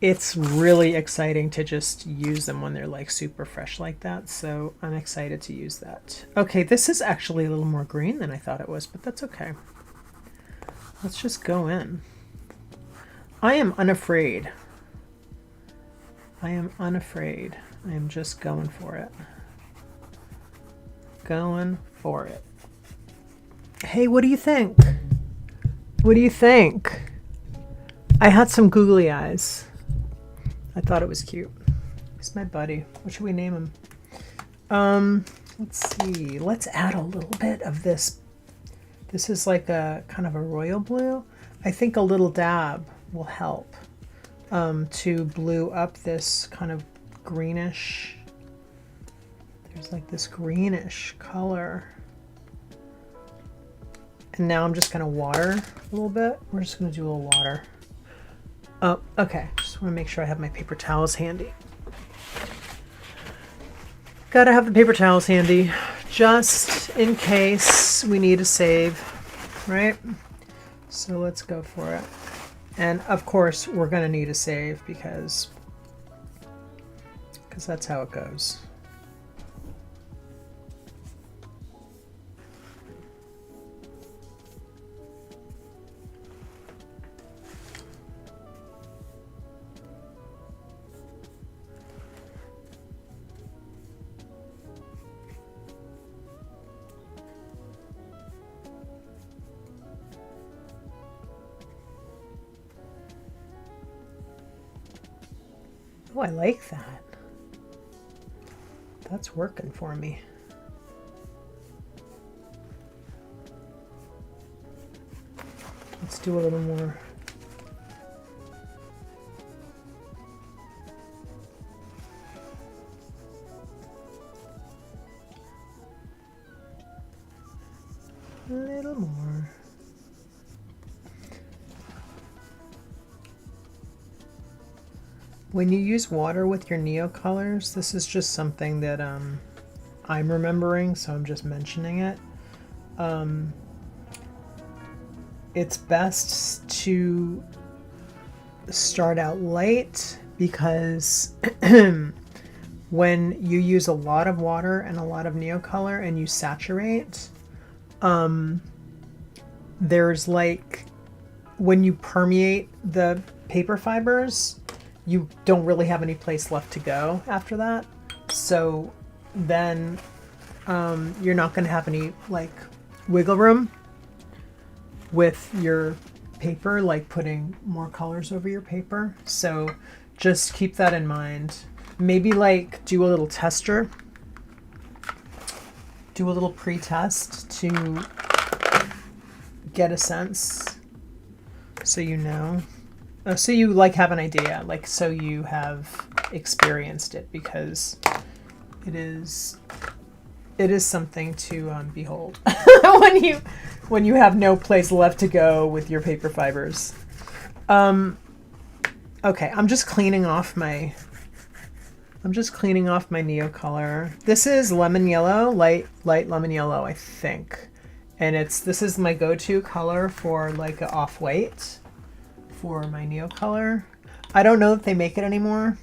it's really exciting to just use them when they're like super fresh like that. So I'm excited to use that. Okay, this is actually a little more green than I thought it was, but that's okay. Let's just go in. I am unafraid. I am unafraid. I am just going for it. Going for it. Hey, what do you think? What do you think? I had some googly eyes. I thought it was cute. He's my buddy. What should we name him? Let's see. Let's add a little bit of this. This is like a kind of a royal blue. I think a little dab will help to blue up this kind of greenish. There's like this greenish color. And now I'm just gonna water a little bit. We're just gonna do a little water. Oh, okay. Just want to make sure I have my paper towels handy. Gotta have the paper towels handy just in case we need a save, right? So let's go for it. And of course, we're gonna need a save because because that's how it goes. Oh, I like that. That's working for me. Let's do a little more. A little more. When you use water with your neocolors, this is just something that I'm remembering, so I'm just mentioning it. It's best to start out light because when you use a lot of water and a lot of neocolor and you saturate, there's like, when you permeate the paper fibers, you don't really have any place left to go after that. So then you're not going to have any like wiggle room with your paper, like putting more colors over your paper. So just keep that in mind. Maybe like do a little tester, do a little pre-test to get a sense, so you know. So you like have an idea, like so you have experienced it, because it is something to behold when you have no place left to go with your paper fibers. Okay, I'm just cleaning off my neocolor. This is lemon yellow, light lemon yellow, I think, and this is my go-to color for like an off-white. For my neocolor. I don't know if they make it anymore.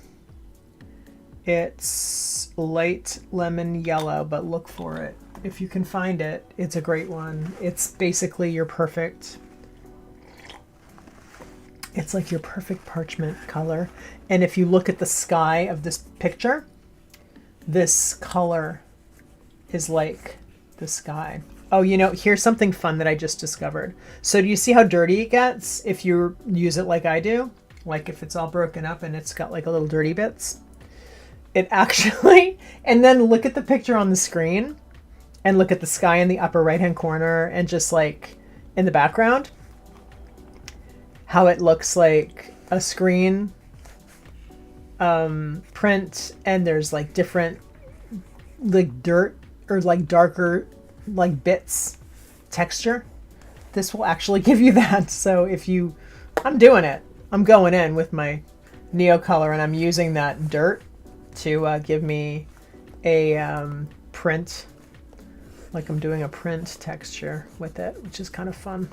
It's light lemon yellow, but look for it. If you can find it, it's a great one. It's basically your perfect, it's like your perfect parchment color. And if you look at the sky of this picture, this color is like the sky. Oh, you know, here's something fun that I just discovered. So do you see how dirty it gets if you use it like I do? Like if it's all broken up and it's got like a little dirty bits? It actually, and then look at the picture on the screen and look at the sky in the upper right-hand corner and just like in the background, how it looks like a screen print, and there's like different like dirt or like darker like bits texture. This will actually give you that. So if you, I'm doing it. I'm going in with my neocolor and I'm using that dirt to give me a print, like I'm doing a print texture with it, which is kind of fun.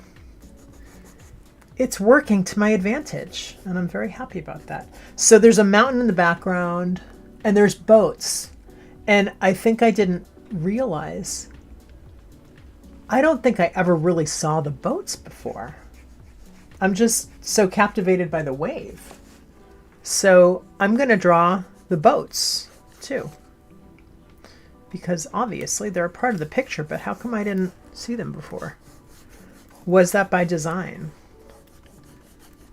It's working to my advantage and I'm very happy about that. So there's a mountain in the background and there's boats, and I think I didn't realize, I don't think I ever really saw the boats before. I'm just so captivated by the wave. So I'm going to draw the boats too, because obviously they're a part of the picture, but how come I didn't see them before? Was that by design?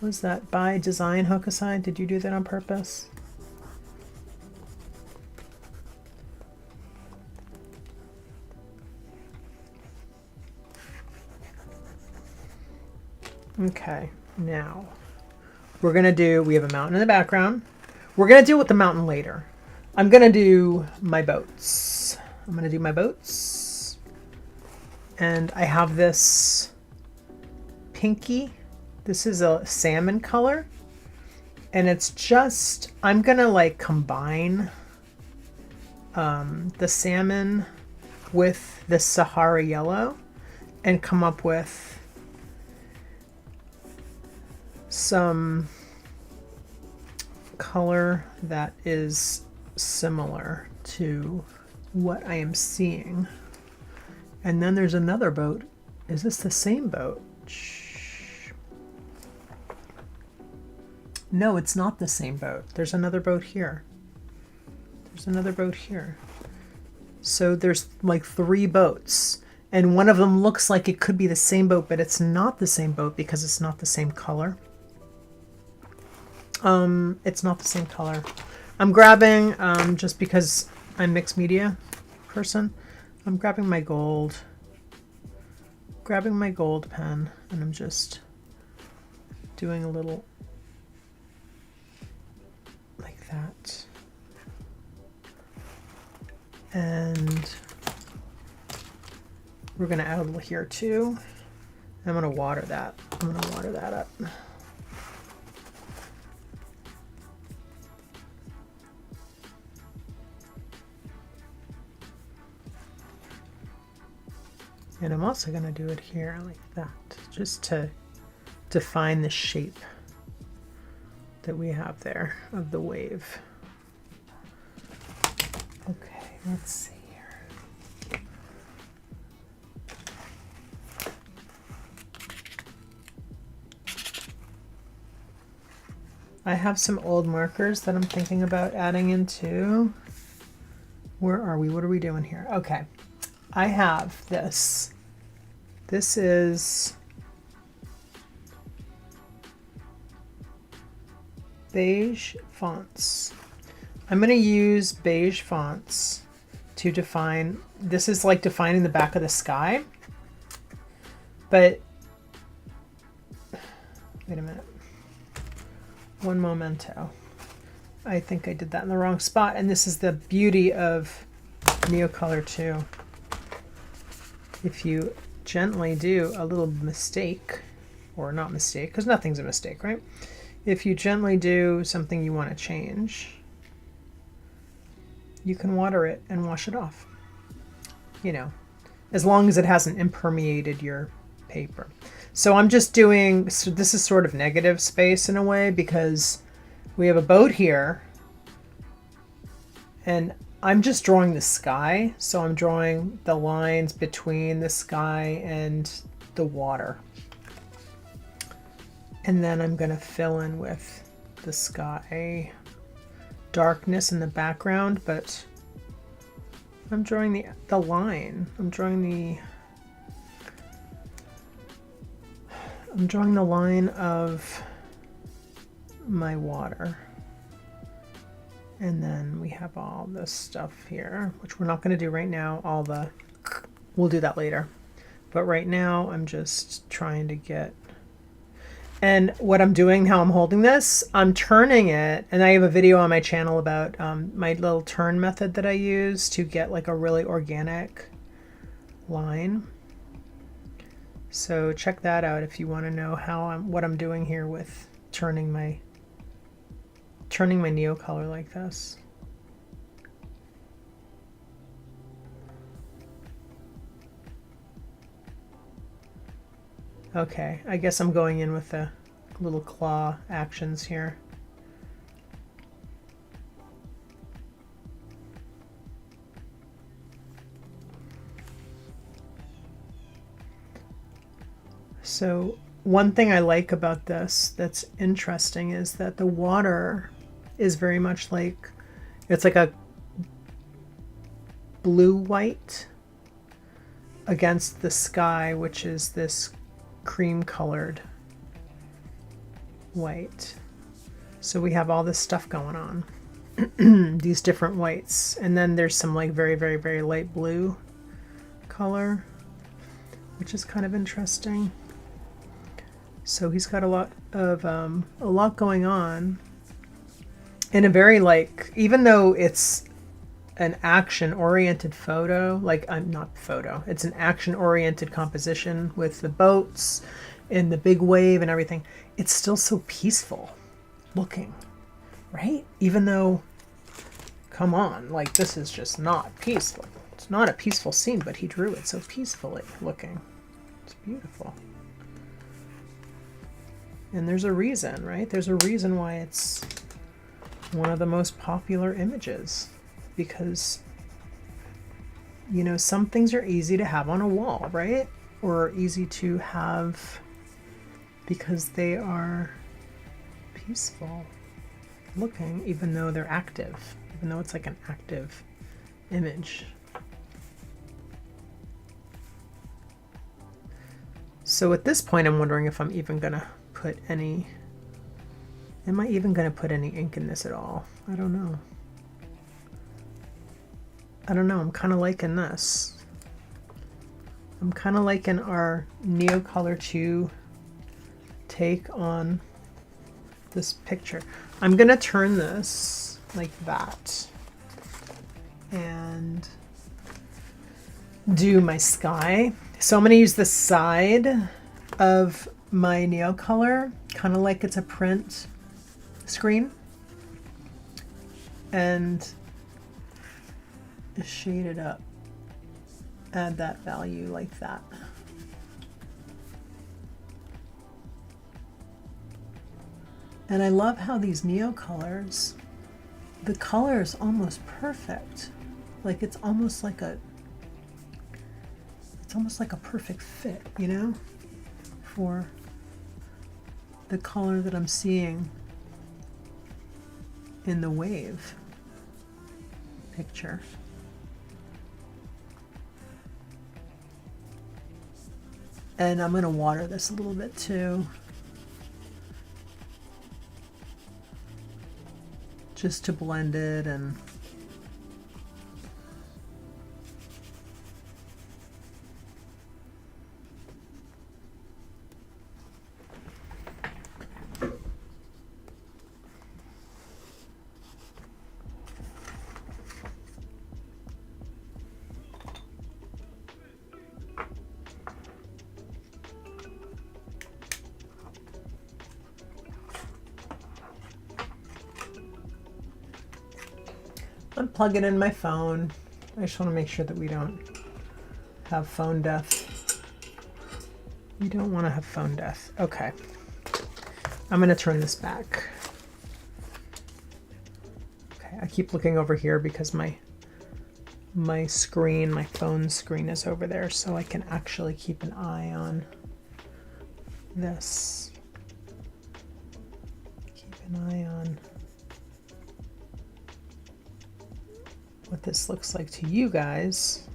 Was that by design, Hokusai? Did you do that on purpose? Okay, now we're gonna do, we have a mountain in the background. We're gonna deal with the mountain later. I'm gonna do my boats. And I have this pinky. This is a salmon color. And it's just, I'm gonna like combine the salmon with the Sahara yellow and come up with some color that is similar to what I am seeing. And then there's another boat. Is this the same boat? No, it's not the same boat. There's another boat here. There's another boat here. So there's like 3 boats. And one of them looks like it could be the same boat, but it's not the same boat because it's not the same color. It's not the same color. I'm grabbing, just because I'm mixed media person, I'm grabbing my gold pen, and I'm just doing a little like that. And we're gonna add a little here too. I'm gonna water that. I'm gonna water that up. And I'm also going to do it here like that, just to define the shape that we have there of the wave. Okay, let's see here. I have some old markers that I'm thinking about adding into. Where are we? What are we doing here? Okay. I have this. This is beige fonts. I'm going to use beige fonts to define, this is like defining the back of the sky. But, wait a minute. One momento. I think I did that in the wrong spot. And this is the beauty of Neocolor too. If you gently do a little mistake, or not mistake, because nothing's a mistake, right? If you gently do something you want to change, you can water it and wash it off. You know, as long as it hasn't impermeated your paper. So I'm just doing, so this is sort of negative space in a way, because we have a boat here, and I'm just drawing the sky, so I'm drawing the lines between the sky and the water. And then I'm going to fill in with the sky darkness in the background, but I'm drawing the line. I'm drawing the line of my water. And then we have all this stuff here, which we're not going to do right now. We'll do that later. But right now I'm just trying to get, and what I'm doing, how I'm holding this, I'm turning it, and I have a video on my channel about my little turn method that I use to get like a really organic line. So check that out if you want to know what I'm doing here with turning my Neocolor like this. Okay, I guess I'm going in with the little claw actions here. So one thing I like about this that's interesting is that the water is very much like, it's like a blue-white against the sky, which is this cream-colored white. So we have all this stuff going on, these different whites. And then there's some like very, very, very light blue color, which is kind of interesting. So he's got a lot going on. In a very like, even though it's an action-oriented photo, like not photo, it's an action-oriented composition with the boats and the big wave and everything, it's still so peaceful looking, right? Even though, come on, like this is just not peaceful. It's not a peaceful scene, but he drew it so peacefully looking. It's beautiful. And there's a reason, right? There's a reason why it's one of the most popular images because, you know, some things are easy to have on a wall, right? Or easy to have because they are peaceful looking, even though they're active, even though it's like an active image. So at this point, I'm wondering if I'm even gonna put any, am I even gonna put any ink in this at all? I don't know. I don't know, I'm kind of liking this. I'm kind of liking our Neocolor 2 take on this picture. I'm gonna turn this like that and do my sky. So I'm gonna use the side of my Neocolor, kind of like it's a print screen, and shade it up, add that value like that. And I love how these Neocolors, the color is almost perfect. Like it's almost like a perfect fit, you know, for the color that I'm seeing in the wave picture. And I'm going to water this a little bit too, just to blend it. And I'm plugging in my phone. I just want to make sure that we don't have phone death. We don't want to have phone death. Okay. I'm going to turn this back. Okay, I keep looking over here because my screen, my phone screen is over there, so I can actually keep an eye on this. Keep an eye on what this looks like to you guys.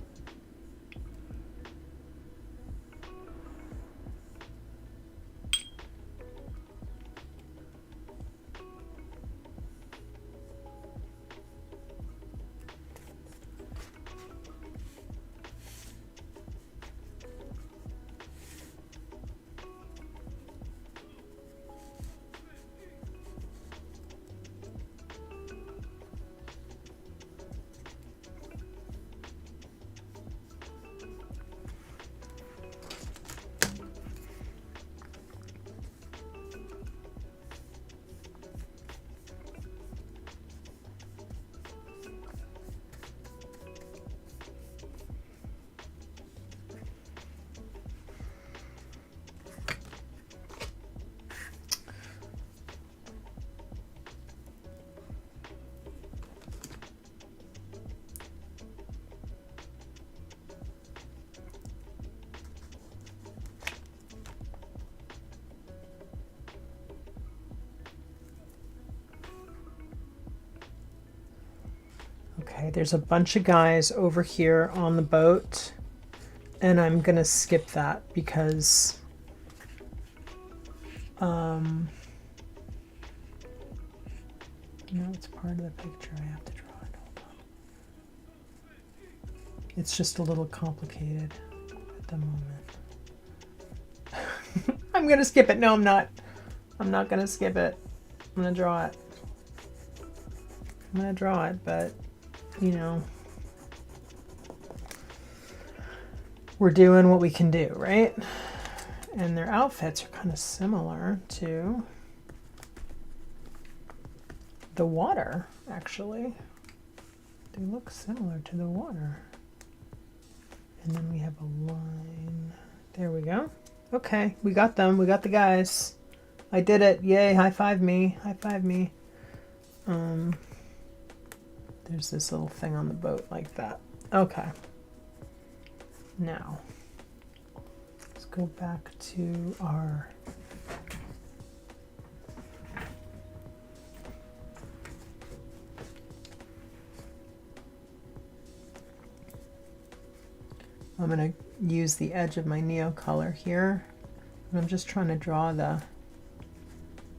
Okay, there's a bunch of guys over here on the boat, and I'm gonna skip that because no, it's part of the picture. I have to draw it. Hold on. It's just a little complicated at the moment. I'm gonna skip it. No, I'm not. I'm not gonna skip it. I'm gonna draw it. I'm gonna draw it, but you know, we're doing what we can do, right? And their outfits are kind of similar to the water, actually. They look similar to the water. And then we have a line. There we go. Okay, we got them. We got the guys. I did it. Yay, high five me. High five me. There's this little thing on the boat like that. Okay. Now, let's go back to our I'm going to use the edge of my Neocolor here. And I'm just trying to draw the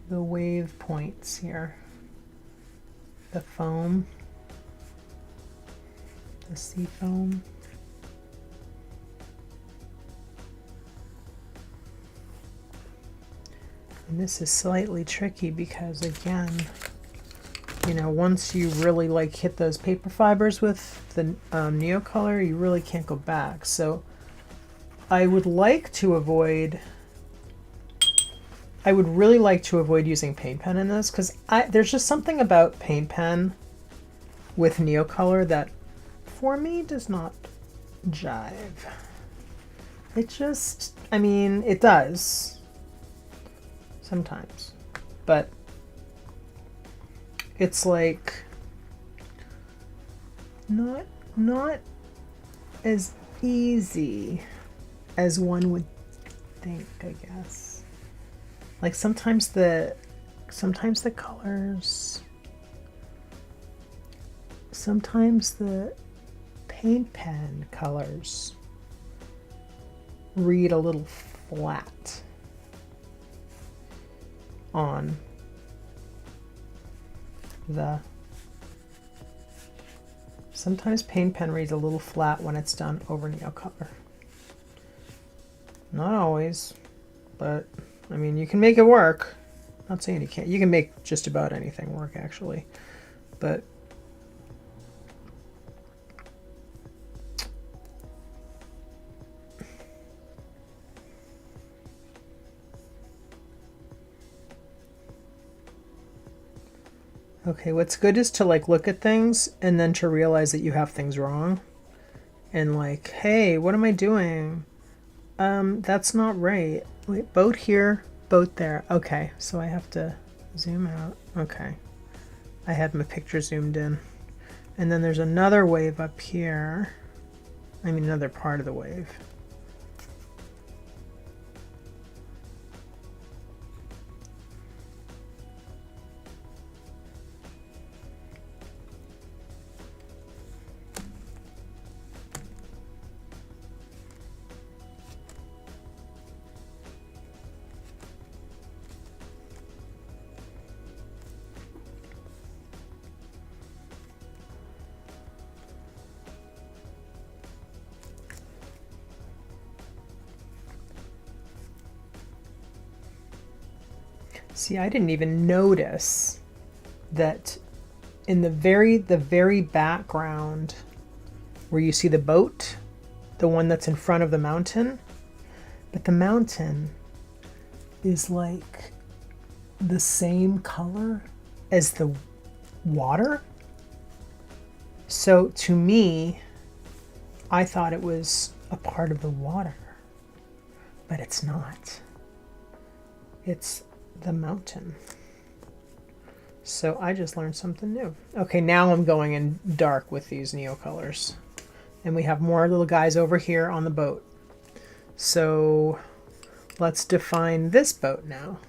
wave points here. The foam. The sea foam. And this is slightly tricky because, again, you know, once you really like hit those paper fibers with the Neocolor, you really can't go back. So I would like to avoid, I would really like to avoid using paint pen in this because there's just something about paint pen with Neocolor that for me does not jive. It just, I mean, it does sometimes, but it's like not as easy as one would think, I guess. Like sometimes the colors, sometimes the paint pen colors read a little flat on the, sometimes paint pen reads a little flat when it's done over Neocolor. Not always, but I mean, you can make it work. Not saying you can't. You can make just about anything work, actually. But okay, what's good is to like look at things and then to realize that you have things wrong. And like, hey, what am I doing? That's not right. Wait, boat here, boat there. Okay, so I have to zoom out. Okay. I had my picture zoomed in. And then there's another wave up here. I mean, another part of the wave. See, I didn't even notice that in the very background where you see the boat, the one that's in front of the mountain, but the mountain is like the same color as the water. So to me, I thought it was a part of the water, but it's not. It's the mountain. So I just learned something new. Okay, now I'm going in dark with these Neocolors. And we have more little guys over here on the boat. So let's define this boat now.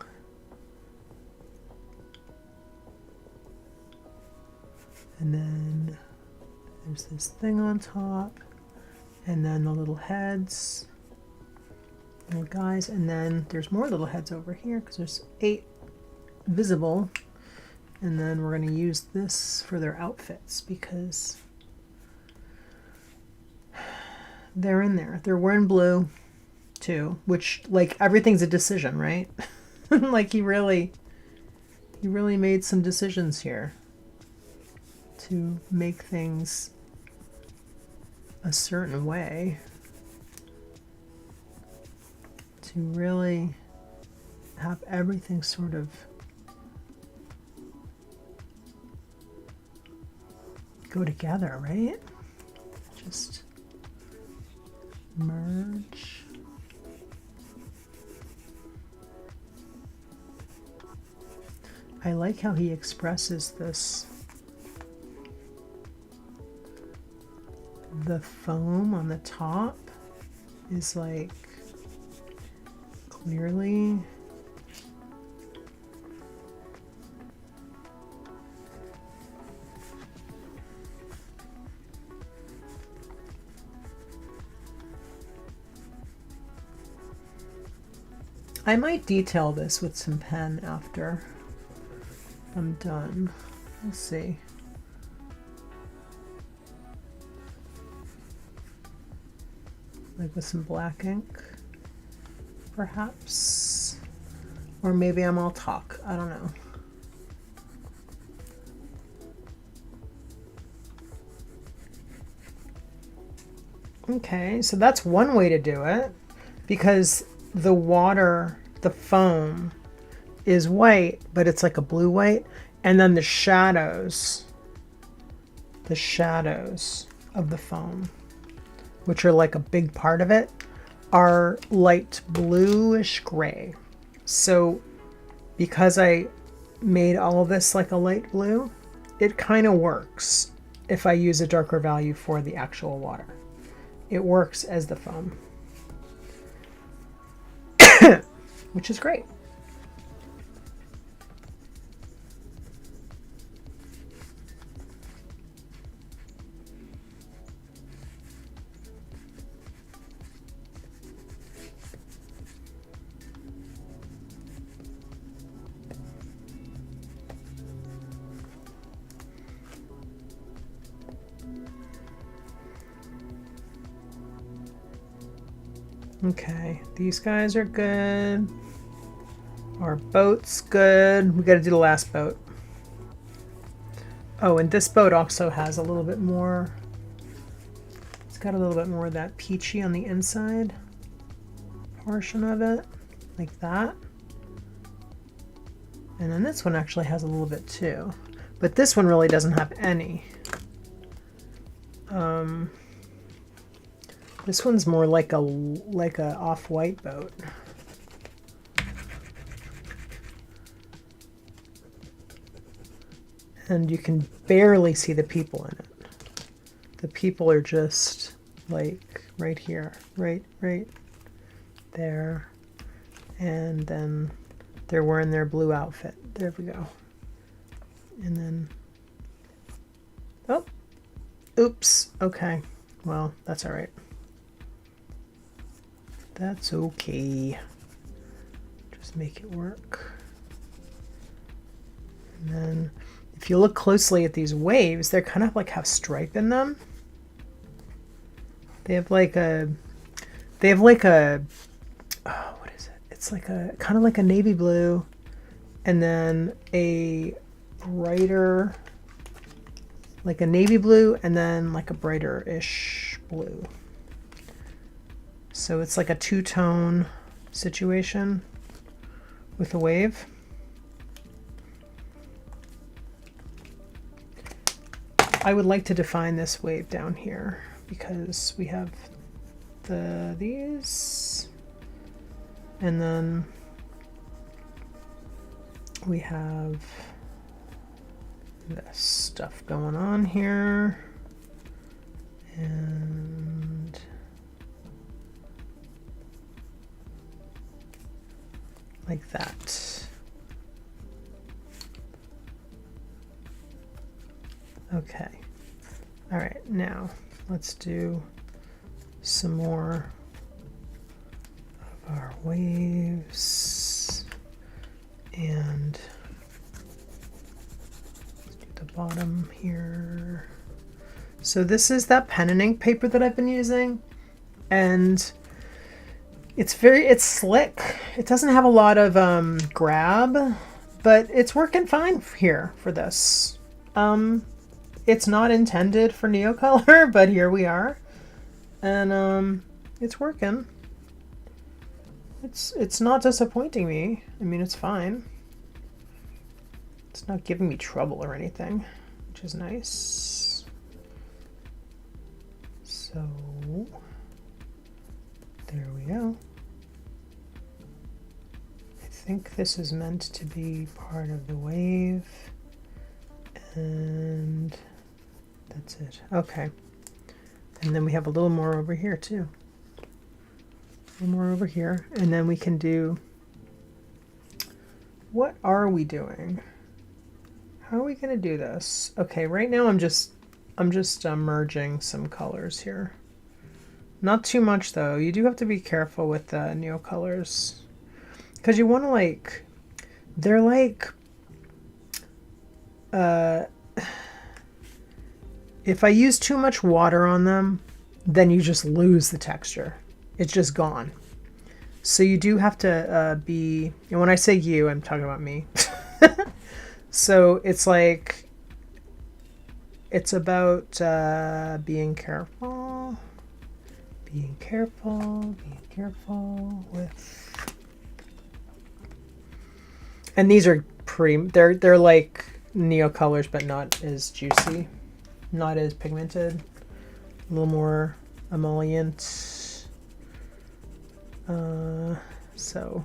And then there's this thing on top. And then the little heads. Little guys, and then there's more little heads over here because there's 8 visible, and then we're going to use this for their outfits because they're in there. They're wearing blue too, which, like, everything's a decision, right? Like he really made some decisions here to make things a certain way. To really have everything sort of go together, right? Just merge. I like how he expresses this. The foam on the top is like clearly I might detail this with some pen after I'm done. We'll see. Like with some black ink, perhaps. Or maybe I'm all talk. I don't know. Okay, so that's one way to do it, because the water, the foam, is white, but it's like a blue white, and then the shadows of the foam, which are like a big part of it, are light bluish gray. So because I made all of this like a light blue, it kind of works if I use a darker value for the actual water. It works as the foam, which is great. Okay, these guys are good. Our boat's good. We got to do the last boat. Oh, and this boat also has a little bit more. It's got a little bit more of that peachy on the inside portion of it, like that. And then this one actually has a little bit too, but this one really doesn't have any. This one's more like a off-white boat. And you can barely see the people in it. The people are just like right here, right there. And then they're wearing their blue outfit. There we go. And then, oh, oops, okay. Well, that's all right. That's okay. Just make it work. And then if you look closely at these waves, they're kind of like have stripe in them. They have like a, oh, what is it? It's like a, kind of like a navy blue, and then a brighter, like a navy blue, and then like a brighter-ish blue. So it's like a two-tone situation with a wave. I would like to define this wave down here because we have these, and then we have this stuff going on here, and like that. Okay. All right, now let's do some more of our waves, and let's do the bottom here. So this is that pen and ink paper that I've been using, and it's slick. It doesn't have a lot of grab, but it's working fine here for this. It's not intended for Neocolor, but here we are, and it's working. It's not disappointing me. I mean, it's fine. It's not giving me trouble or anything, which is nice. So there we go. I think this is meant to be part of the wave, and that's it. Okay. And then we have a little more over here too. A little more over here, and then we can do, what are we doing? How are we going to do this? Okay, right now I'm just merging some colors here. Not too much though. You do have to be careful with the neo colors, because you want to, like, they're like, if I use too much water on them, then you just lose the texture. It's just gone. So you do have to be, and when I say you, I'm talking about me. So it's like, it's about being careful with, and these are pretty, they're like neo colors, but not as juicy, not as pigmented, a little more emollient. So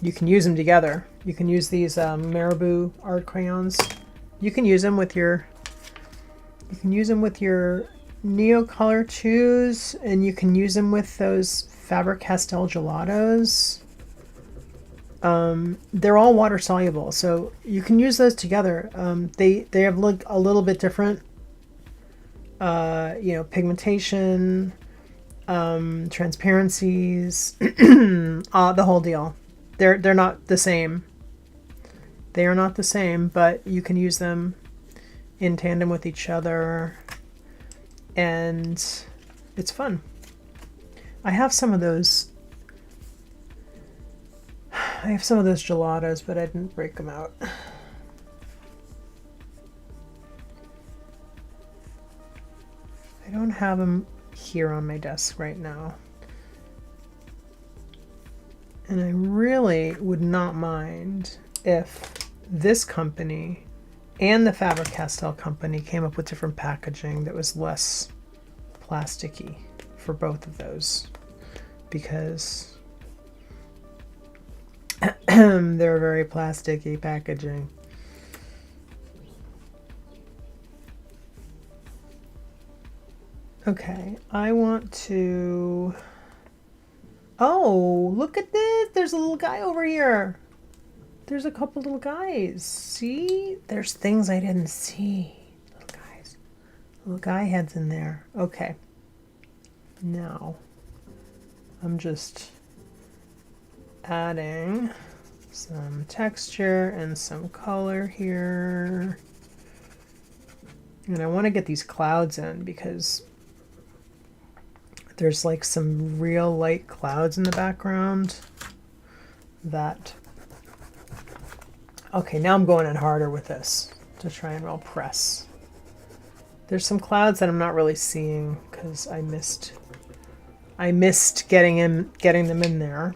you can use them together. You can use these Marabou art crayons. You can use them with your Neo Color 2s, and you can use them with those Faber-Castell gelatos. They're all water soluble, so you can use those together. They have looked a little bit different. You know, pigmentation, transparencies, the whole deal. They're not the same. They are not the same, but you can use them in tandem with each other, and it's fun. I have some of those. I have some of those gelatos, but I didn't break them out. I don't have them here on my desk right now. And I really would not mind if this company and the Faber-Castell company came up with different packaging that was less plasticky for both of those, because they're very plasticky packaging. Okay, I want to... Oh, look at this! There's a little guy over here. There's a couple little guys. See? There's things I didn't see. Little guys. Little guy heads in there. Okay. Now, I'm just adding some texture and some color here. And I want to get these clouds in because there's like some real light clouds in the background that... Okay, now I'm going in harder with this to try and press. There's some clouds that I'm not really seeing because I missed getting them in there.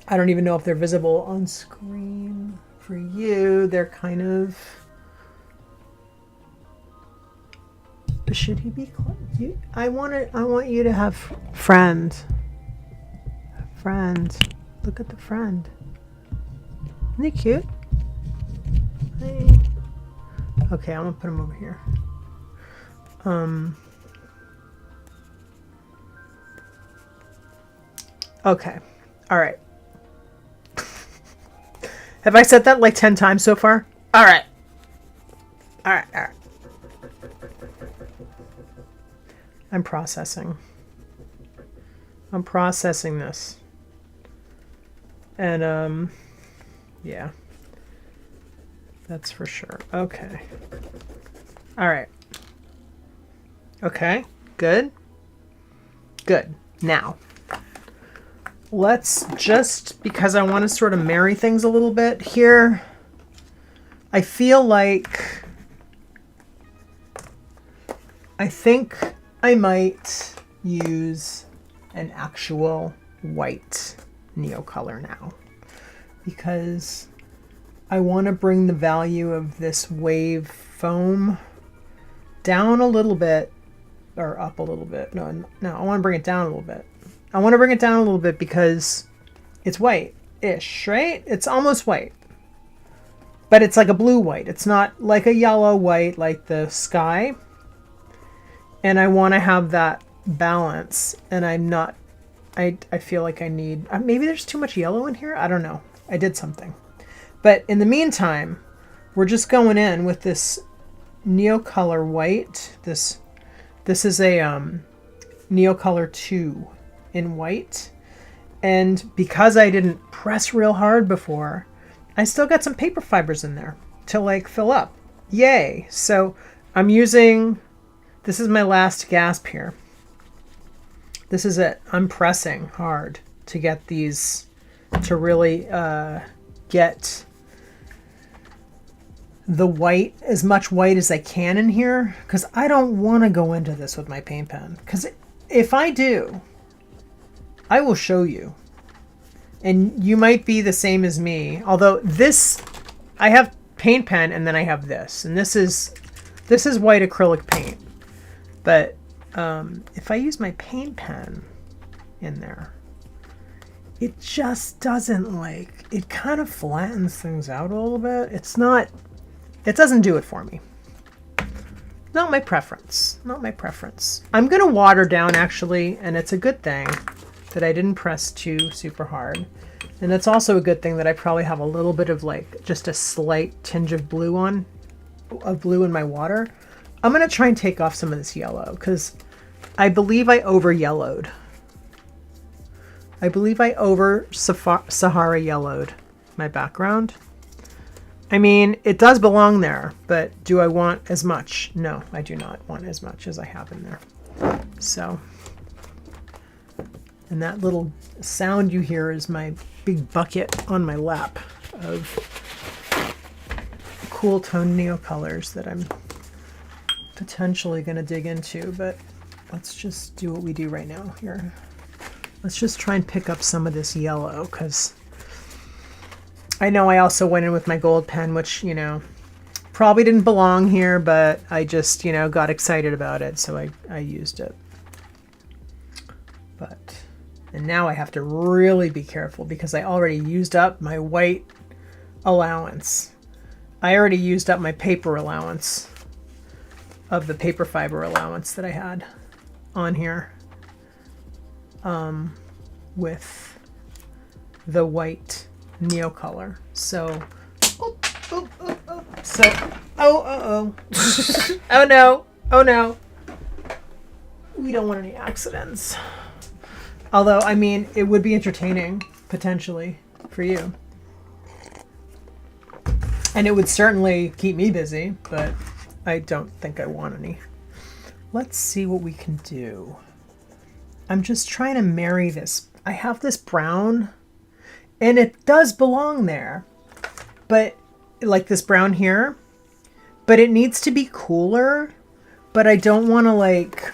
I don't even know if they're visible on screen for you. They're kind of... Should he be close? I want you to have friend. Friend. Look at the friend. Isn't he cute? Hey. Okay, I'm gonna put him over here. Okay. All right. Have I said that like 10 times so far? All right. All right. All right. I'm processing. I'm processing this. And, yeah. That's for sure. Okay. All right. Okay. Good. Good. Now, let's just, because I want to sort of marry things a little bit here, I feel like I think I might use an actual white Neocolor now, because I want to bring the value of this wave foam down a little bit, or up a little bit. No, I want to bring it down a little bit. I want to bring it down a little bit because it's white-ish, right? It's almost white. But it's like a blue white. It's not like a yellow white like the sky. And I want to have that balance. And I'm not... I feel like I need... maybe there's too much yellow in here? I don't know. I did something. But in the meantime, we're just going in with this Neocolor white. This is a Neocolor 2 in white. And because I didn't press real hard before, I still got some paper fibers in there to like fill up. Yay! So I'm using, this is my last gasp here. This is it. I'm pressing hard to get these, to really get the white, as much white as I can in here, because I don't want to go into this with my paint pen. Because if I do, I will show you. And you might be the same as me. Although this, I have paint pen and then I have this. And this is white acrylic paint. But if I use my paint pen in there, it just doesn't like, it kind of flattens things out a little bit. It's not, it doesn't do it for me. Not my preference. Not my preference. I'm going to water down actually, and it's a good thing that I didn't press too super hard. And it's also a good thing that I probably have a little bit of like just a slight tinge of blue in my water. I'm going to try and take off some of this yellow because I believe I over yellowed. I believe I over Sahara yellowed my background. I mean, it does belong there, but do I want as much? No, I do not want as much as I have in there. So, and that little sound you hear is my big bucket on my lap of cool tone Neocolors that I'm potentially going to dig into, but let's just do what we do right now here. Let's just try and pick up some of this yellow, because I know I also went in with my gold pen, which, you know, probably didn't belong here, but I just, you know, got excited about it, so I used it. But, and now I have to really be careful because I already used up my white allowance. I already used up my paper allowance of the paper fiber allowance that I had on here with the white Neocolor. So, oh no, oh no. We don't want any accidents. Although, I mean, it would be entertaining, potentially, for you. And it would certainly keep me busy, but I don't think I want any. Let's see what we can do. I'm just trying to marry this. I have this brown, and it does belong there, but like this brown here, but it needs to be cooler, but I don't want to like,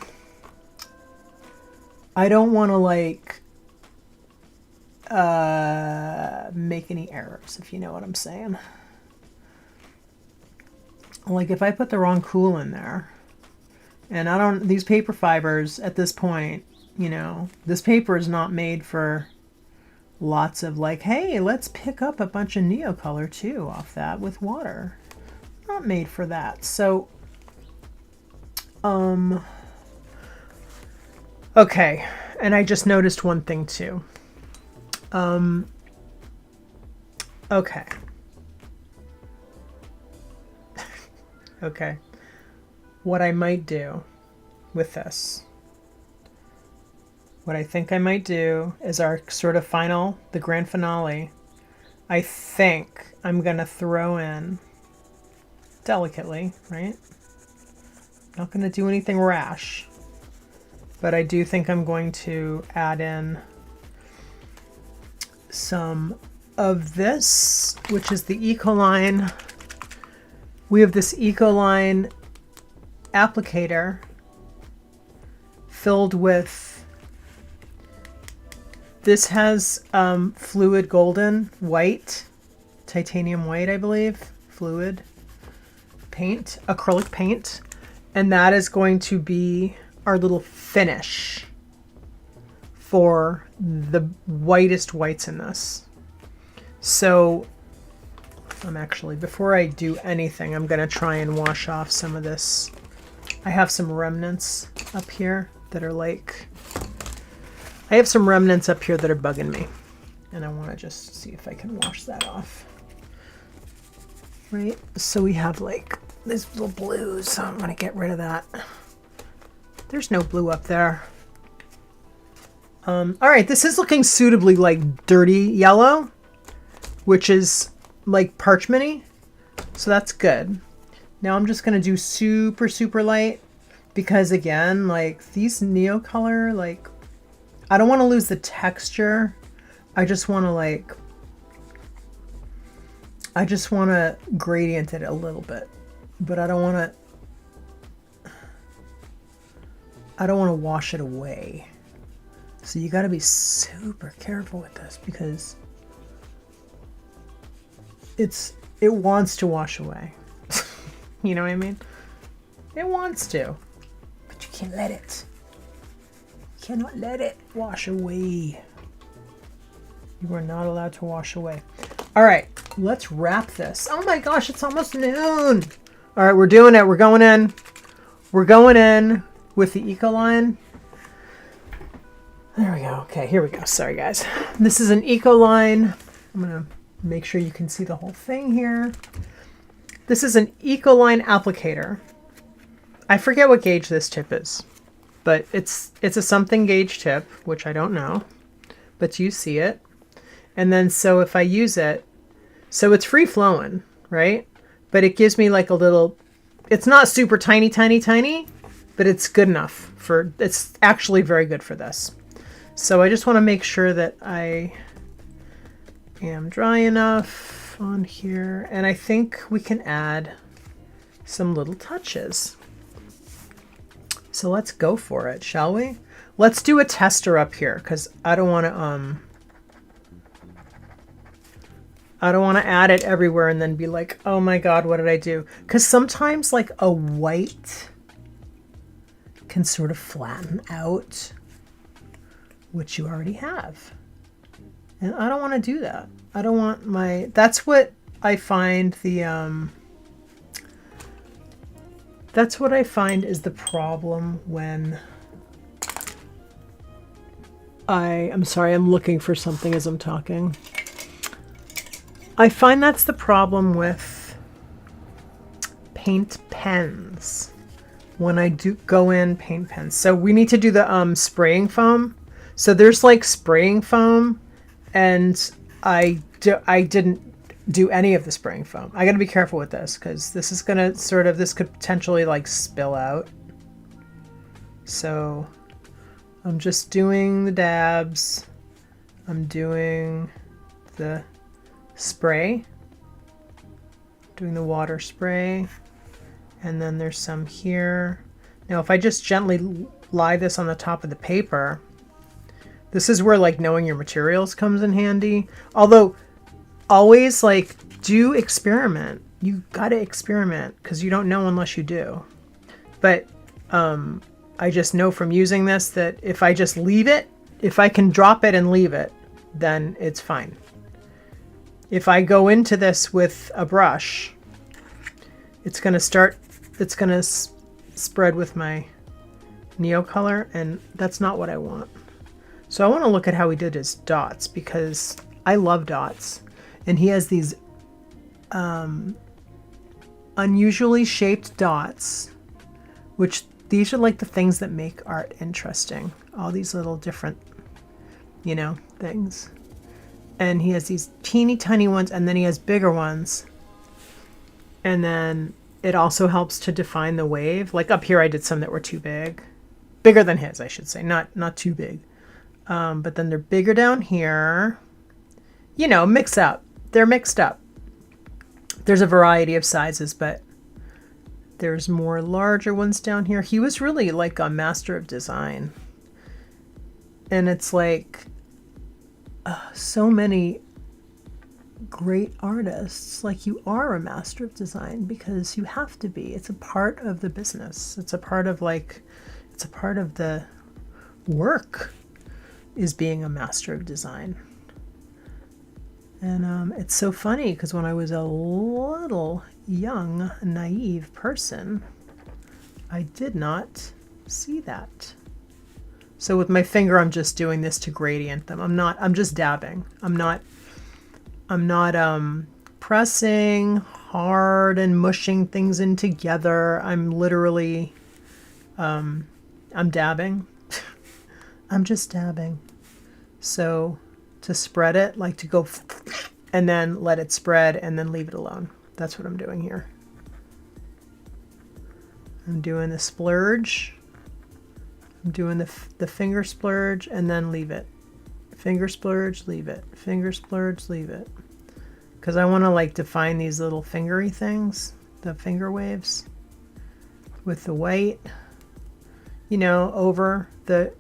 make any errors, if you know what I'm saying. Like if I put the wrong cool in there, and these paper fibers at this point, you know, this paper is not made for lots of like, hey, let's pick up a bunch of Neocolor too off that with water. Not made for that. So, okay. And I just noticed one thing too. Okay. Okay. What I might do with this, what I think I might do is our sort of final, the grand finale. I think I'm going to throw in delicately, right? Not going to do anything rash, but I do think I'm going to add in some of this, which is the Ecoline. We have this Ecoline applicator filled with, this has fluid golden white, titanium white, I believe, fluid paint, acrylic paint, and that is going to be our little finish for the whitest whites in this. So I'm actually, before I do anything, I'm going to try and wash off some of this. I have some remnants up here that are like, I have some remnants up here that are bugging me. And I want to just see if I can wash that off. Right, so we have like these little blues, so I'm going to get rid of that. There's no blue up there. All right, this is looking suitably like dirty yellow, which is like parchment-y, so that's good. Now I'm just gonna do super, super light because again, like these Neocolor, like I don't want to lose the texture. I just want to gradient it a little bit, but I don't want to wash it away. So you got to be super careful with this because it wants to wash away. You know what I mean? It wants to, but you can't let it. You cannot let it wash away. You are not allowed to wash away. All right, let's wrap this. Oh my gosh, it's almost noon. All right, we're doing it. We're going in. We're going in with the Ecoline. There we go. Okay, here we go. Sorry, guys. This is an Ecoline. I'm going to make sure you can see the whole thing here. This is an Ecoline applicator. I forget what gauge this tip is, but it's a something gauge tip, which I don't know, but you see it. And then so if I use it, so it's free flowing, right? But it gives me like a little, it's not super tiny, tiny, tiny, but it's good enough for, it's actually very good for this. So I just want to make sure that I am dry enough on here, and I think we can add some little touches. So let's go for it, shall we? Let's do a tester up here because I don't want to add it everywhere and then be like, oh my god, what did I do? Because sometimes like a white can sort of flatten out what you already have. And I don't want to do that. I don't want my, that's what I find that's what I find is the problem when I'm sorry, I'm looking for something as I'm talking. I find that's the problem with paint pens when I do go in paint pens. So we need to do the spraying foam. So there's like spraying foam, and I didn't do any of the spraying foam. I got to be careful with this because this is going to sort of, this could potentially like spill out. So I'm just doing the dabs. I'm doing the spray, doing the water spray, and then there's some here. Now if I just gently lie this on the top of the paper, this is where like knowing your materials comes in handy. Although always like do experiment. You got to experiment because you don't know unless you do. But I just know from using this that if I just leave it, if I can drop it and leave it, then it's fine. If I go into this with a brush, it's going to spread with my Neocolor, and that's not what I want. So I want to look at how he did his dots because I love dots. And he has these unusually shaped dots, which these are like the things that make art interesting. All these little different, you know, things. And he has these teeny tiny ones, and then he has bigger ones. And then it also helps to define the wave. Like up here I did some that were too big. Bigger than his, I should say, not too big. But then they're bigger down here. You know, mix up. They're mixed up. There's a variety of sizes, but there's more larger ones down here. He was really like a master of design. And it's like so many great artists, like you are a master of design because you have to be. It's a part of the business. It's a part of like, it's a part of the work. is being a master of design. And it's so funny because when I was a little young, naive person, I did not see that. So with my finger, I'm just doing this to gradient them. I'm just dabbing. I'm not pressing hard and mushing things in together. I'm literally, I'm dabbing. I'm just dabbing. So to spread it, like to go and then let it spread and then leave it alone. That's what I'm doing here. I'm doing the splurge. I'm doing the finger splurge and then leave it. Finger splurge, leave it. Finger splurge, leave it. Because I want to like define these little fingery things, the finger waves, with the white, you know, over the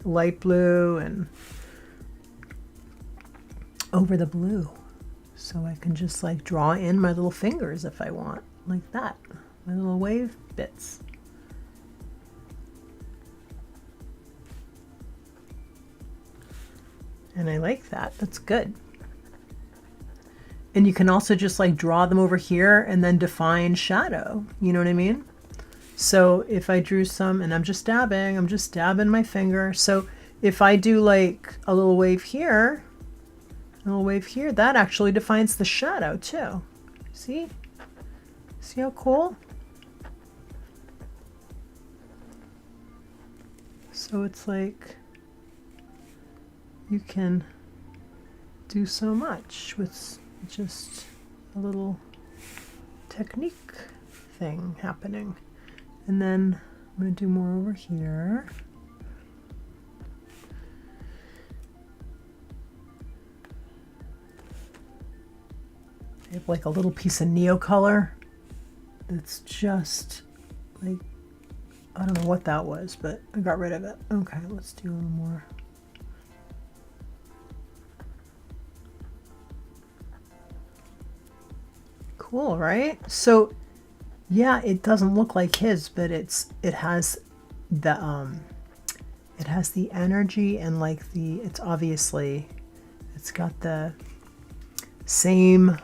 light blue and over the blue. So I can just like draw in my little fingers if I want, like that, my little wave bits. And I like that. That's good. And you can also just like draw them over here and then define shadow. You know what I mean? So if I drew some and I'm just dabbing my finger. So if I do like a little wave here, that actually defines the shadow too. See? See how cool? So it's like you can do so much with just a little technique thing happening. And then I'm going to do more over here. I have like a little piece of Neocolor that's just like, I don't know what that was, but I got rid of it. Okay, let's do a little more. Cool, right? So yeah, it doesn't look like his, but it has the energy and like it's obviously, it's got the same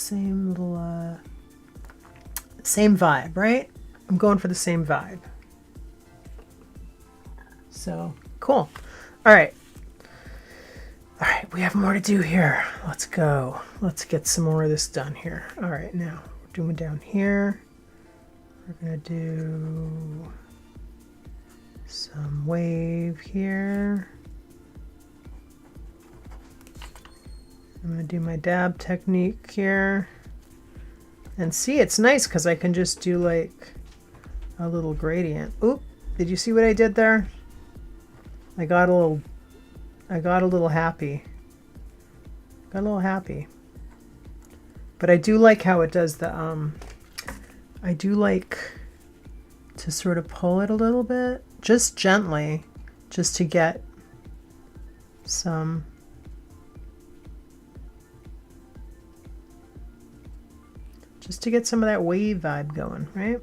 little same vibe, right? I'm going for the same vibe. So cool. All right, we have more to do here. Let's go. Let's get some more of this done here. All right, now we're doing down here. We're gonna do some wave here. I'm gonna do my dab technique here. And see, it's nice because I can just do like a little gradient. Oop, did you see what I did there? I got a little happy. Got a little happy. But I do like how it does the, I do like to sort of pull it a little bit, just gently, just to get some, of that wave vibe going, right?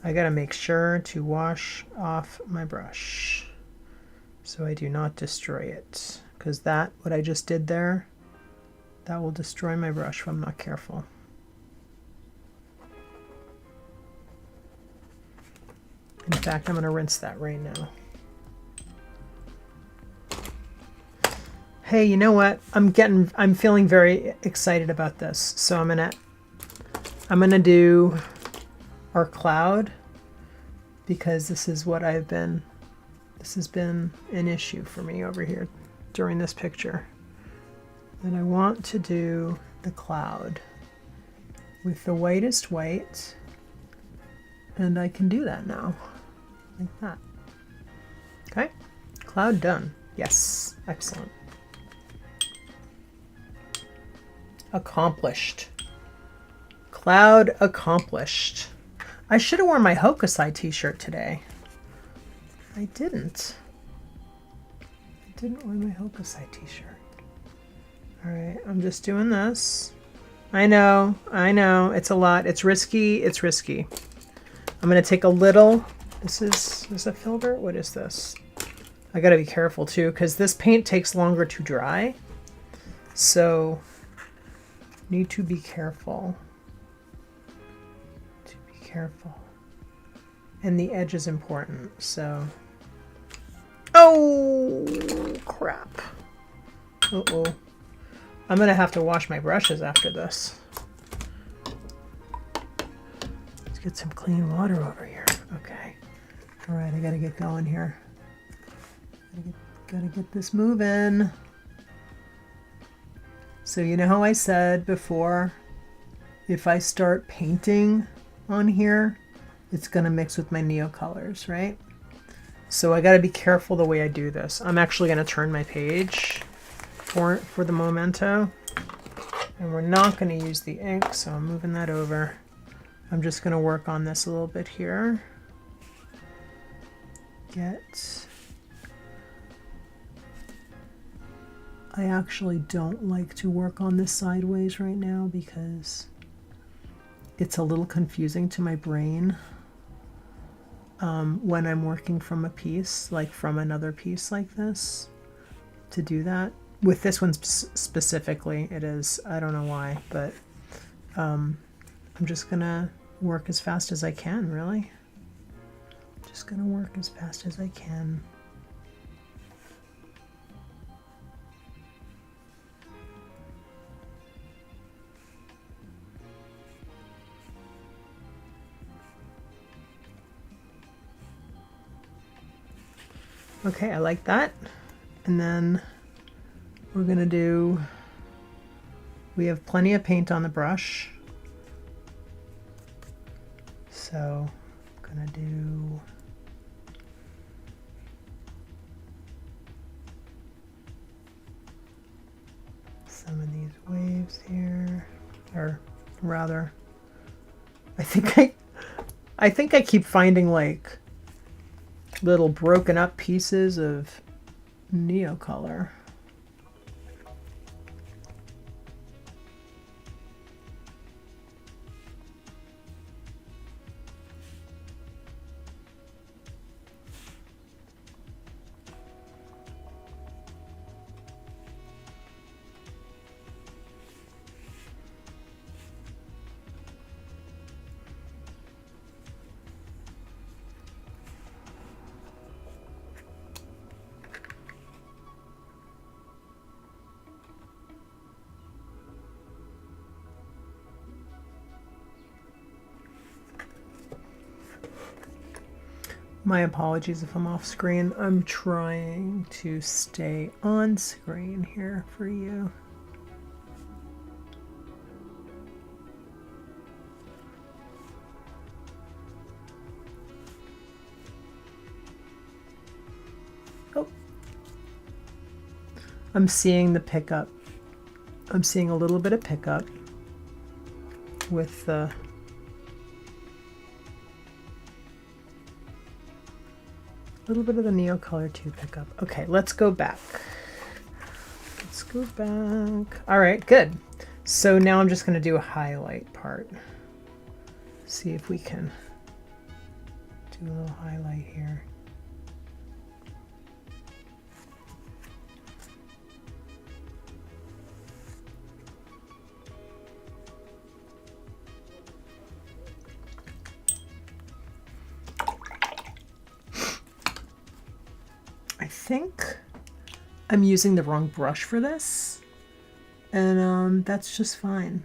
I gotta make sure to wash off my brush so I do not destroy it, because what I just did there, that will destroy my brush if I'm not careful. In fact, I'm gonna rinse that right now. Hey, you know what? I'm feeling very excited about this. So I'm gonna do our cloud, because this has been an issue for me over here during this picture. And I want to do the cloud with the whitest white, and I can do that now, like that. Okay, cloud done. Yes, excellent. Accomplished. Cloud accomplished. I should have worn my Hokusai t-shirt today. I didn't. I didn't wear my Hokusai t-shirt. All right, I'm just doing this. I know. It's a lot. It's risky. It's risky. I'm going to take a little. This is a filbert. What is this? I got to be careful too, because this paint takes longer to dry. So need to be careful. And the edge is important. So, oh crap. Uh-oh. I'm going to have to wash my brushes after this. Let's get some clean water over here. Okay. All right, I got to get going here. Gotta get this moving. So you know how I said before, if I start painting on here, it's going to mix with my neo colors, right? So I got to be careful the way I do this. I'm actually going to turn my page for the memento, and we're not going to use the ink, so I'm moving that over. I'm just going to work on this a little bit here. I actually don't like to work on this sideways right now because it's a little confusing to my brain when I'm working from a piece, like from another piece like this, to do that. With this one specifically, it is. I don't know why, but I'm just gonna work as fast as I can, really. Just gonna work as fast as I can. Okay, I like that. And then we're gonna do, we have plenty of paint on the brush. So I'm gonna do some of these waves here, or rather, I think I keep finding like little broken up pieces of neo color. My apologies if I'm off screen. I'm trying to stay on screen here for you. Oh. I'm seeing the pickup. I'm seeing a little bit of pickup with the little bit of the neo color to pick up. Okay, let's go back. Let's go back. All right, good. So now I'm just going to do a highlight part. See if we can do a little highlight here. I think I'm using the wrong brush for this, and that's just fine.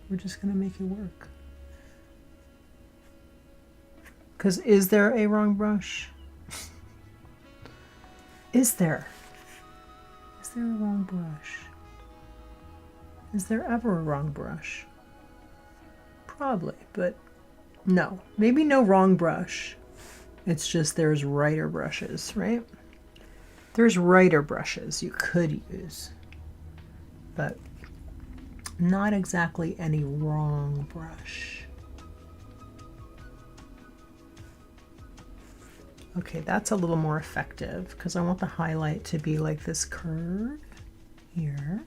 We're just gonna make it work. Because is there a wrong brush? Is there? Is there a wrong brush? Is there ever a wrong brush? Probably, but no. Maybe no wrong brush. It's just there's writer brushes, right? There's writer brushes you could use, but not exactly any wrong brush. Okay, that's a little more effective because I want the highlight to be like this curve here.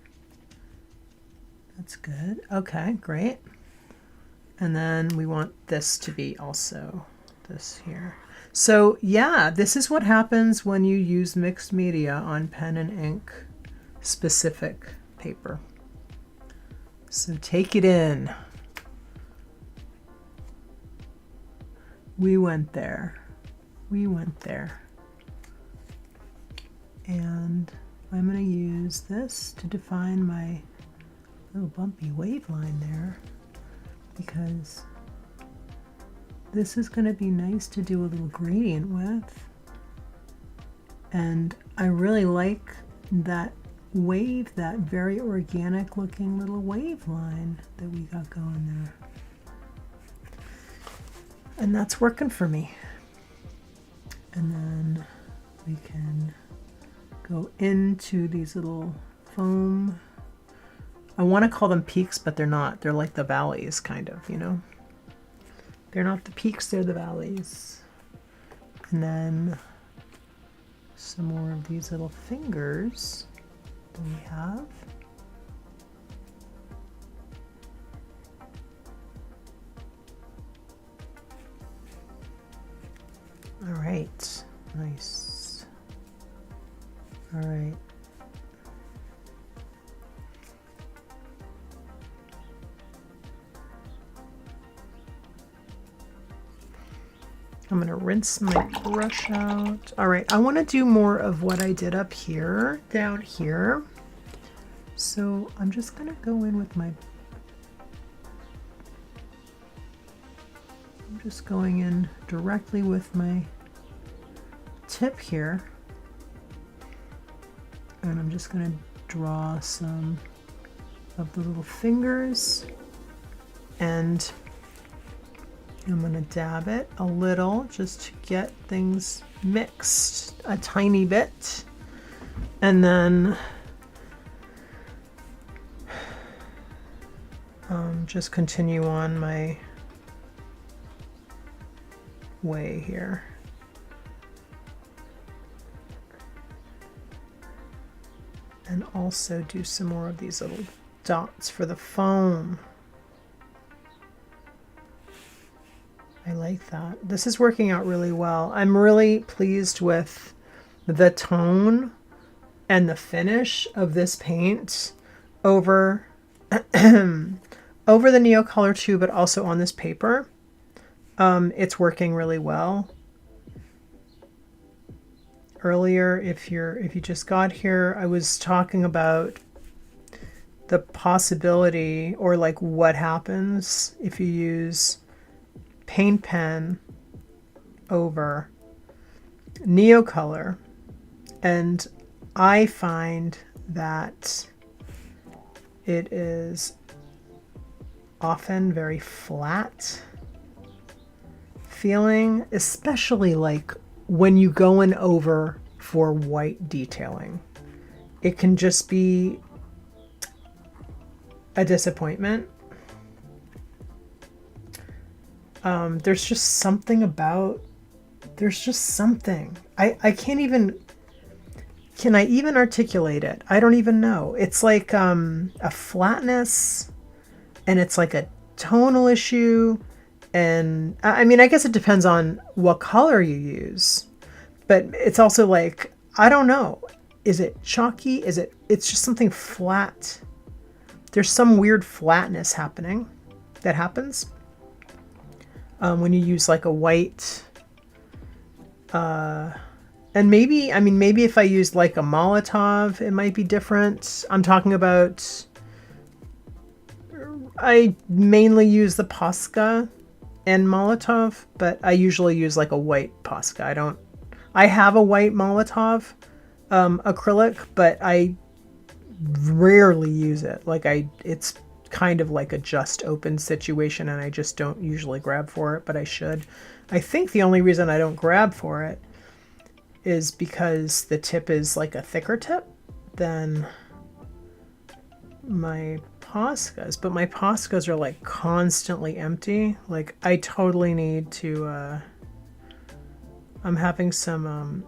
That's good. Okay, great. And then we want this to be also this here. So yeah, this is what happens when you use mixed media on pen and ink specific paper. So take it in. We went there. We went there. And I'm going to use this to define my little bumpy wave line there, because this is going to be nice to do a little gradient with. And I really like that wave, that very organic looking little wave line that we got going there. And that's working for me. And then we can go into these little foam. I want to call them peaks, but they're not. They're like the valleys, kind of, you know? They're not the peaks, they're the valleys. And then some more of these little fingers that we have. All right, nice. All right. I'm gonna rinse my brush out. All right, I wanna do more of what I did up here, down here. So I'm just gonna go in with I'm just going in directly with my tip here. And I'm just gonna draw some of the little fingers, and I'm going to dab it a little just to get things mixed a tiny bit, and then just continue on my way here. And also do some more of these little dots for the foam. I like that. This is working out really well. I'm really pleased with the tone and the finish of this paint over over the Neocolor too, but also on this paper. It's working really well. Earlier, if you just got here, I was talking about the possibility, or like what happens if you use paint pen over Neocolor, and I find that it is often very flat feeling, especially like when you go in over for white detailing. It can just be a disappointment. There's just something about, there's just something. I can't even, can I even articulate it? I don't even know. It's like a flatness, and it's like a tonal issue. And I mean, I guess it depends on what color you use, but it's also like, I don't know. Is it chalky? It's just something flat. There's some weird flatness happening that happens when you use like a white, and maybe, I mean, maybe if I used like a Molotov, it might be different. I'm talking about, I mainly use the Posca and Molotov, but I usually use like a white Posca. I have a white Molotov acrylic, but I rarely use it. Like it's kind of like a just open situation, and I just don't usually grab for it, but I should. I think the only reason I don't grab for it is because the tip is like a thicker tip than my Poscas, but my Poscas are like constantly empty. Like I totally need to, I'm having some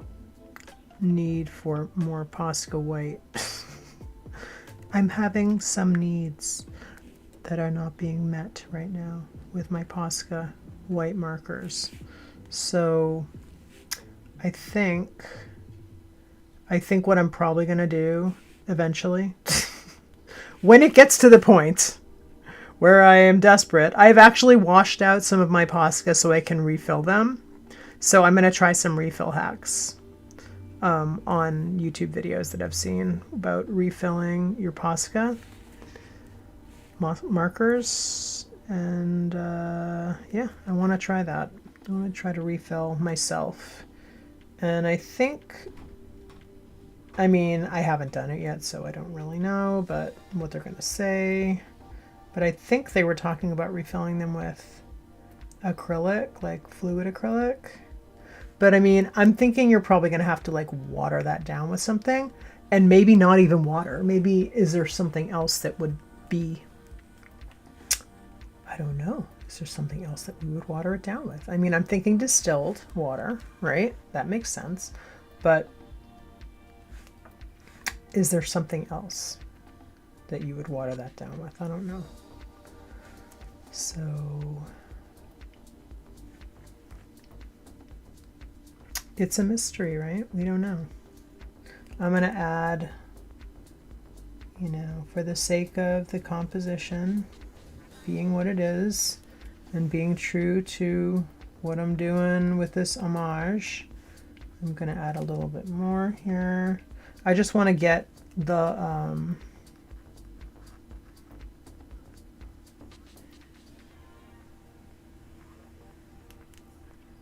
need for more Posca white. I'm having some needs. that are not being met right now with my Posca white markers. So I think what I'm probably going to do eventually, when it gets to the point where I am desperate, I've actually washed out some of my Posca so I can refill them. So I'm going to try some refill hacks on YouTube videos that I've seen about refilling your Posca markers. And yeah, I want to try that. I want to try to refill myself. And I think, I mean, I haven't done it yet, so I don't really know but what they're going to say. But I think they were talking about refilling them with acrylic, like fluid acrylic. But I mean, I'm thinking you're probably going to have to like water that down with something, and maybe not even water. Maybe is there something else that would be, I don't know. Is there something else that we would water it down with? I mean, I'm thinking distilled water, right? That makes sense. But is there something else that you would water that down with? I don't know. So it's a mystery, right? We don't know. I'm going to add, you know, for the sake of the composition being what it is and being true to what I'm doing with this homage, I'm going to add a little bit more here. I just want to get the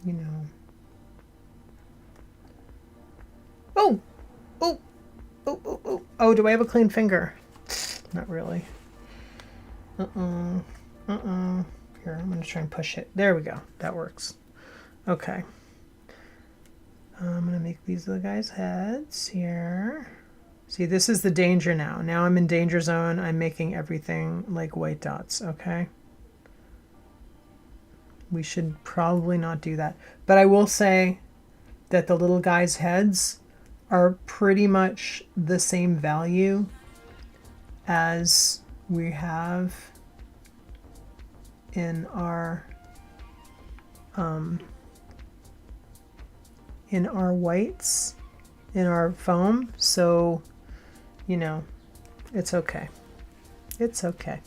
you know, oh, do I have a clean finger? Not really. Here, I'm gonna try and push it. There we go. That works. Okay. I'm gonna make these little guys' heads here. See, this is the danger now. Now I'm in danger zone. I'm making everything like white dots, okay? We should probably not do that. But I will say that the little guys' heads are pretty much the same value as we have in our whites, in our foam. So, you know, it's okay. It's okay.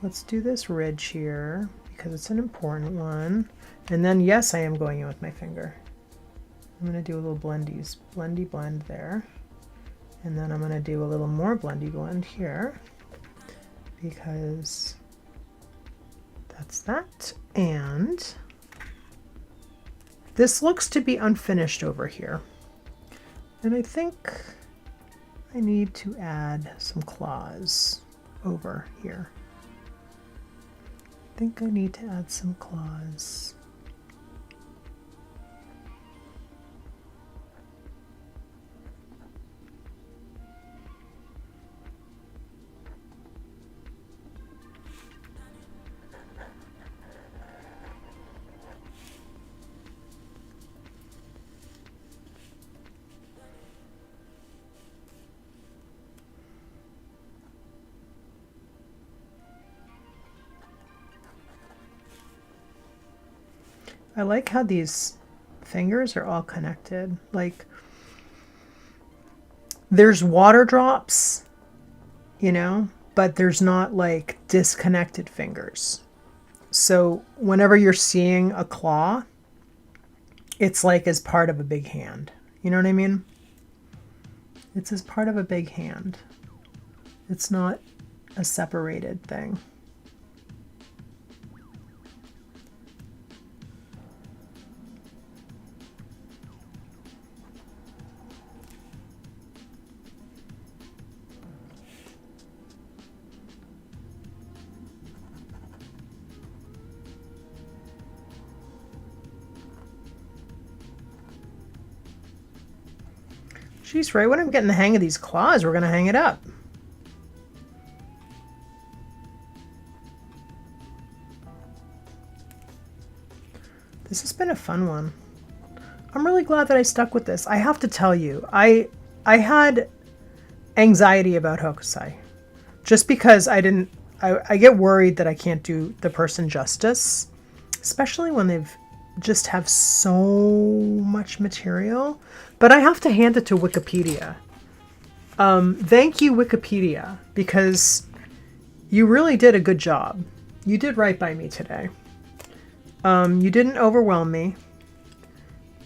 Let's do this ridge here because it's an important one. And then, yes, I am going in with my finger. I'm going to do a little blendy blend there. And then I'm going to do a little more blendy blend here because that's that. And this looks to be unfinished over here. And I think I need to add some claws over here. I think I need to add some claws. I like how these fingers are all connected. Like, there's water drops, you know, but there's not like disconnected fingers. So whenever you're seeing a claw, it's like as part of a big hand. You know what I mean? It's as part of a big hand. It's not a separated thing. Jeez, right when I'm getting the hang of these claws, we're going to hang it up. This has been a fun one. I'm really glad that I stuck with this. I have to tell you, I had anxiety about Hokusai. Just because I I get worried that I can't do the person justice, especially when they've just have so much material. But I have to hand it to Wikipedia. Thank you, Wikipedia, because you really did a good job. You did right by me today. You didn't overwhelm me,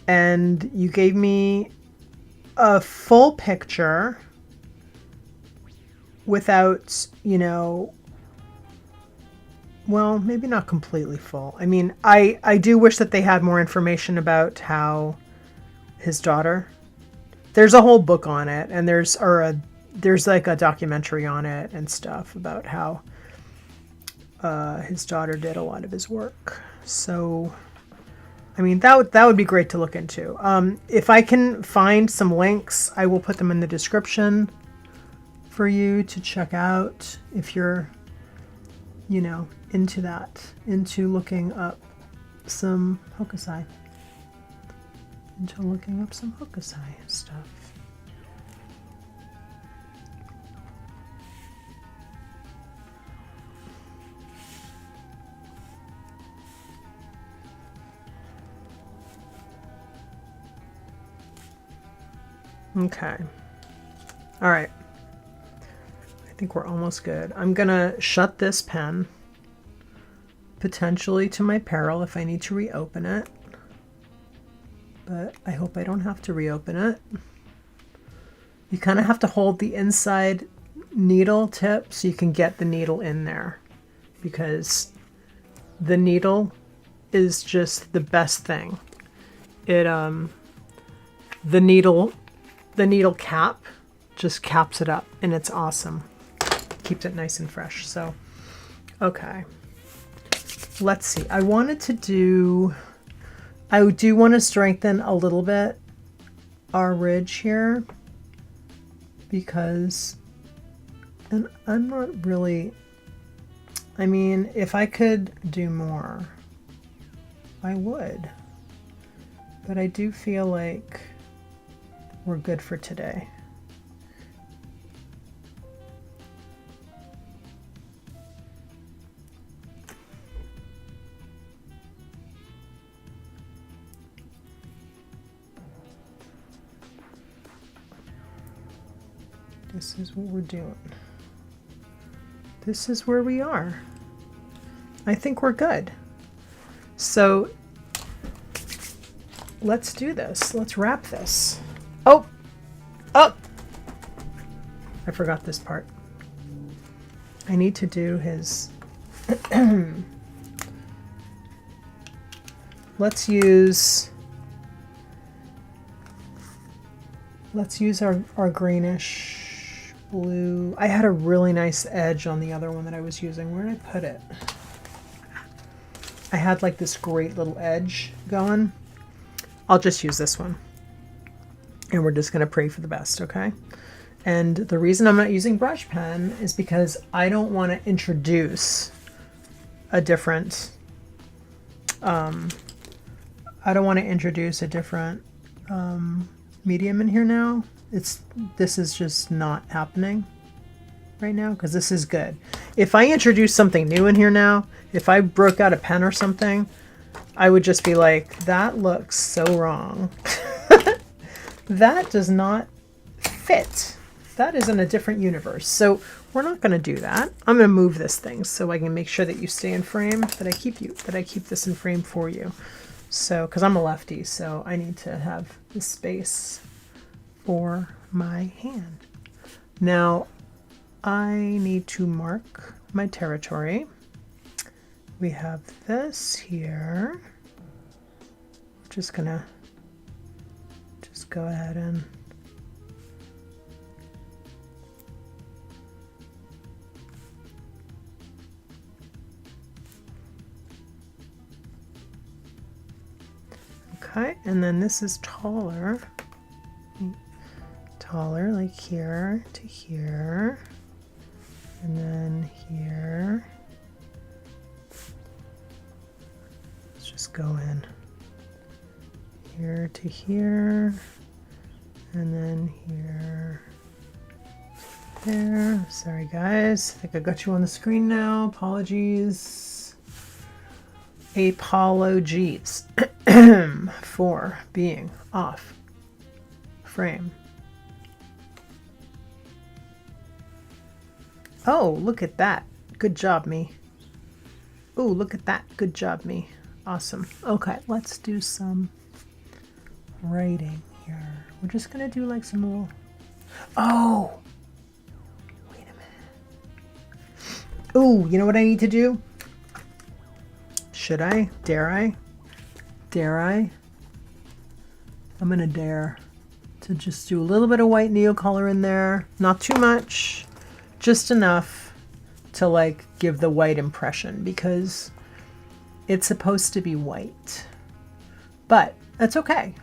and you gave me a full picture without, you know, well, maybe not completely full. I mean, I do wish that they had more information about how his daughter, there's a whole book on it, and there's like a documentary on it and stuff about how his daughter did a lot of his work. So, I mean, that would be great to look into. If I can find some links, I will put them in the description for you to check out if you're, you know, into that, into looking up some Hokusai. Into looking up some Hokusai stuff. Okay. All right. I think we're almost good. I'm gonna shut this pen, potentially to my peril if I need to reopen it. But I hope I don't have to reopen it. You kind of have to hold the inside needle tip so you can get the needle in there, because the needle is just the best thing. It the needle cap just caps it up, and it's awesome. Keeps it nice and fresh. So, okay. Let's see. I do want to strengthen a little bit our ridge here, because, and I'm not really, I mean, if I could do more, I would. But I do feel like we're good for today. This is what we're doing. This is where we are. I think we're good. So let's do this. Let's wrap this. Oh! Oh! I forgot this part. I need to do his... Let's use our greenish blue. I had a really nice edge on the other one that I was using. Where did I put it? I had like this great little edge going. I'll just use this one. And we're just going to pray for the best, okay? And the reason I'm not using brush pen is because I don't want to introduce a different, medium in here now. This is just not happening right now, because this is good. If I introduce something new in here now, if I broke out a pen or something, I would just be like, that looks so wrong. That does not fit. That is in a different universe. So we're not going to do that. I'm going to move this thing so I can make sure that you stay in frame, that I keep this in frame for you. So, because I'm a lefty, so I need to have the space for my hand. Now, I need to mark my territory. We have this here. I'm just gonna go ahead and okay, and then this is taller like here to here, and then here. Let's just go in here to here, and then here. there. Sorry guys, I think I got you on the screen now. Apologies. Apologies for being off frame. Oh, look at that. Good job, me. Oh, look at that. Good job, me. Awesome. Okay, let's do some writing here. We're just gonna do like some little... Oh! Wait a minute. Oh, you know what I need to do? Should I? Dare I? Dare I? I'm gonna dare to just do a little bit of white neocolor in there. Not too much. Just enough to like give the white impression because it's supposed to be white. But that's okay.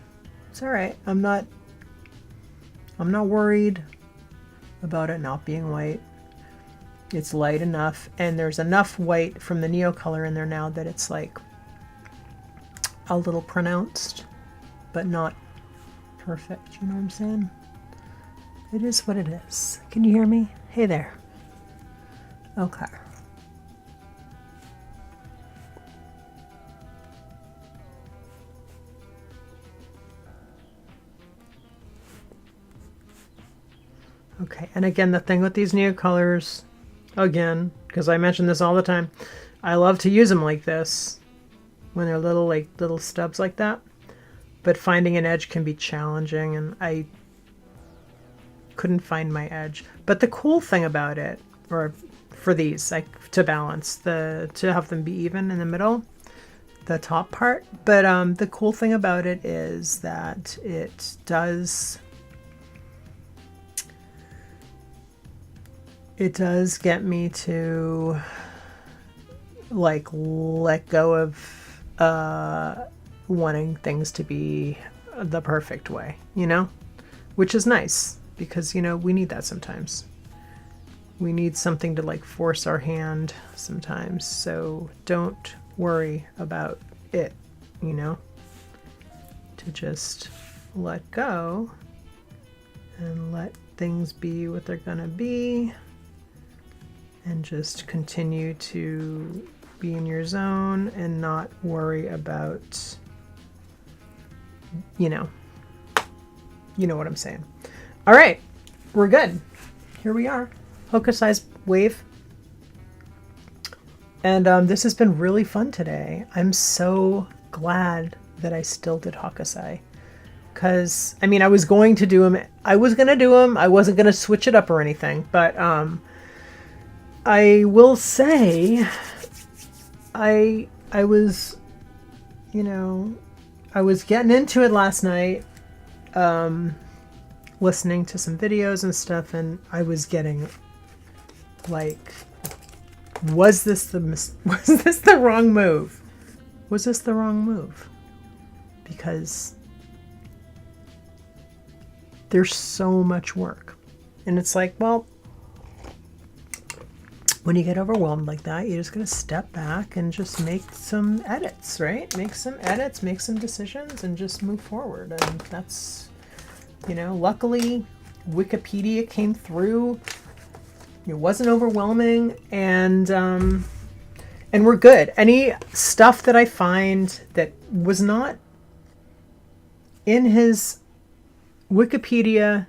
It's all right. I'm not worried about it not being white. It's light enough, and there's enough white from the neocolor in there now that it's like a little pronounced, but not perfect. You know what I'm saying? It is what it is. Can you hear me? Hey there. Okay. Okay, and again, the thing with these neocolors, again, because I mention this all the time, I love to use them like this when they're little, like little stubs like that. But finding an edge can be challenging, and I couldn't find my edge. But the cool thing about it, or for these, like to balance to have them be even in the middle, the top part. But the cool thing about it is that it does get me to like let go of wanting things to be the perfect way, you know, which is nice because, you know, we need that sometimes. We need something to like force our hand sometimes. So don't worry about it, you know, to just let go and let things be what they're gonna be. And just continue to be in your zone and not worry about, you know what I'm saying. All right, we're good. Here we are, Hokusai's wave. And this has been really fun today. I'm so glad that I still did Hokusai. Because, I mean, I was going to do them. I wasn't going to switch it up or anything. But, I will say, I was, you know, I was getting into it last night, listening to some videos and stuff, and I was getting like, was this the wrong move? Was this the wrong move? Because there's so much work, and it's like, well, when you get overwhelmed like that, you're just going to step back and just make some edits, right? Make some edits, make some decisions, and just move forward. And that's, you know, luckily Wikipedia came through. It wasn't overwhelming, and we're good. Any stuff that I find that was not in his Wikipedia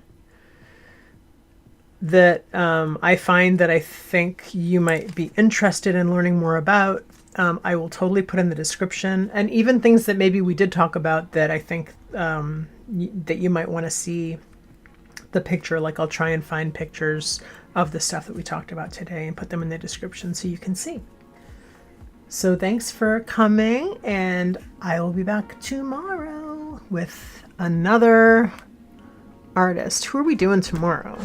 that I find that I think you might be interested in learning more about, I will totally put in the description. And even things that maybe we did talk about that I think that you might want to see the picture, like I'll try and find pictures of the stuff that we talked about today and put them in the description so you can see. So thanks for coming, and I will be back tomorrow with another artist. Who are we doing tomorrow?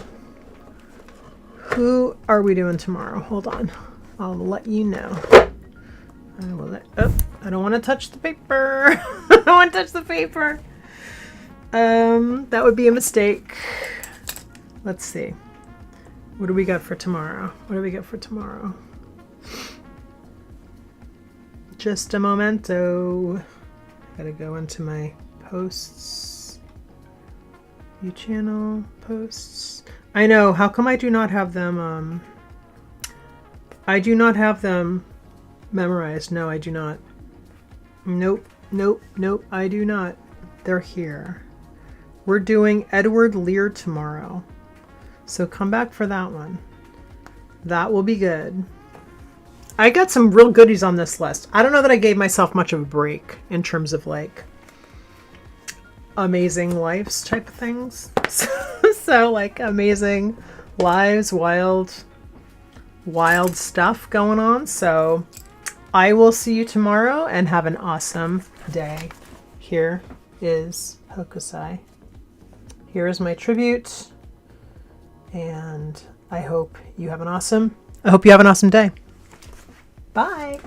Who are we doing tomorrow? Hold on. I'll let you know. I don't want to touch the paper. I don't want to touch the paper. That would be a mistake. Let's see. What do we got for tomorrow? Just a momento. Gotta go into my posts. View channel, posts. I know. How come I do not have them? I do not have them memorized. No, I do not. Nope, nope, nope, I do not. They're here. We're doing Edward Lear tomorrow. So come back for that one. That will be good. I got some real goodies on this list. I don't know that I gave myself much of a break in terms of like amazing lives type of things. So like amazing lives, wild stuff going on. So I will see you tomorrow and have an awesome day. Here is Hokusai. Here is my tribute. And I hope you have an awesome day. Bye.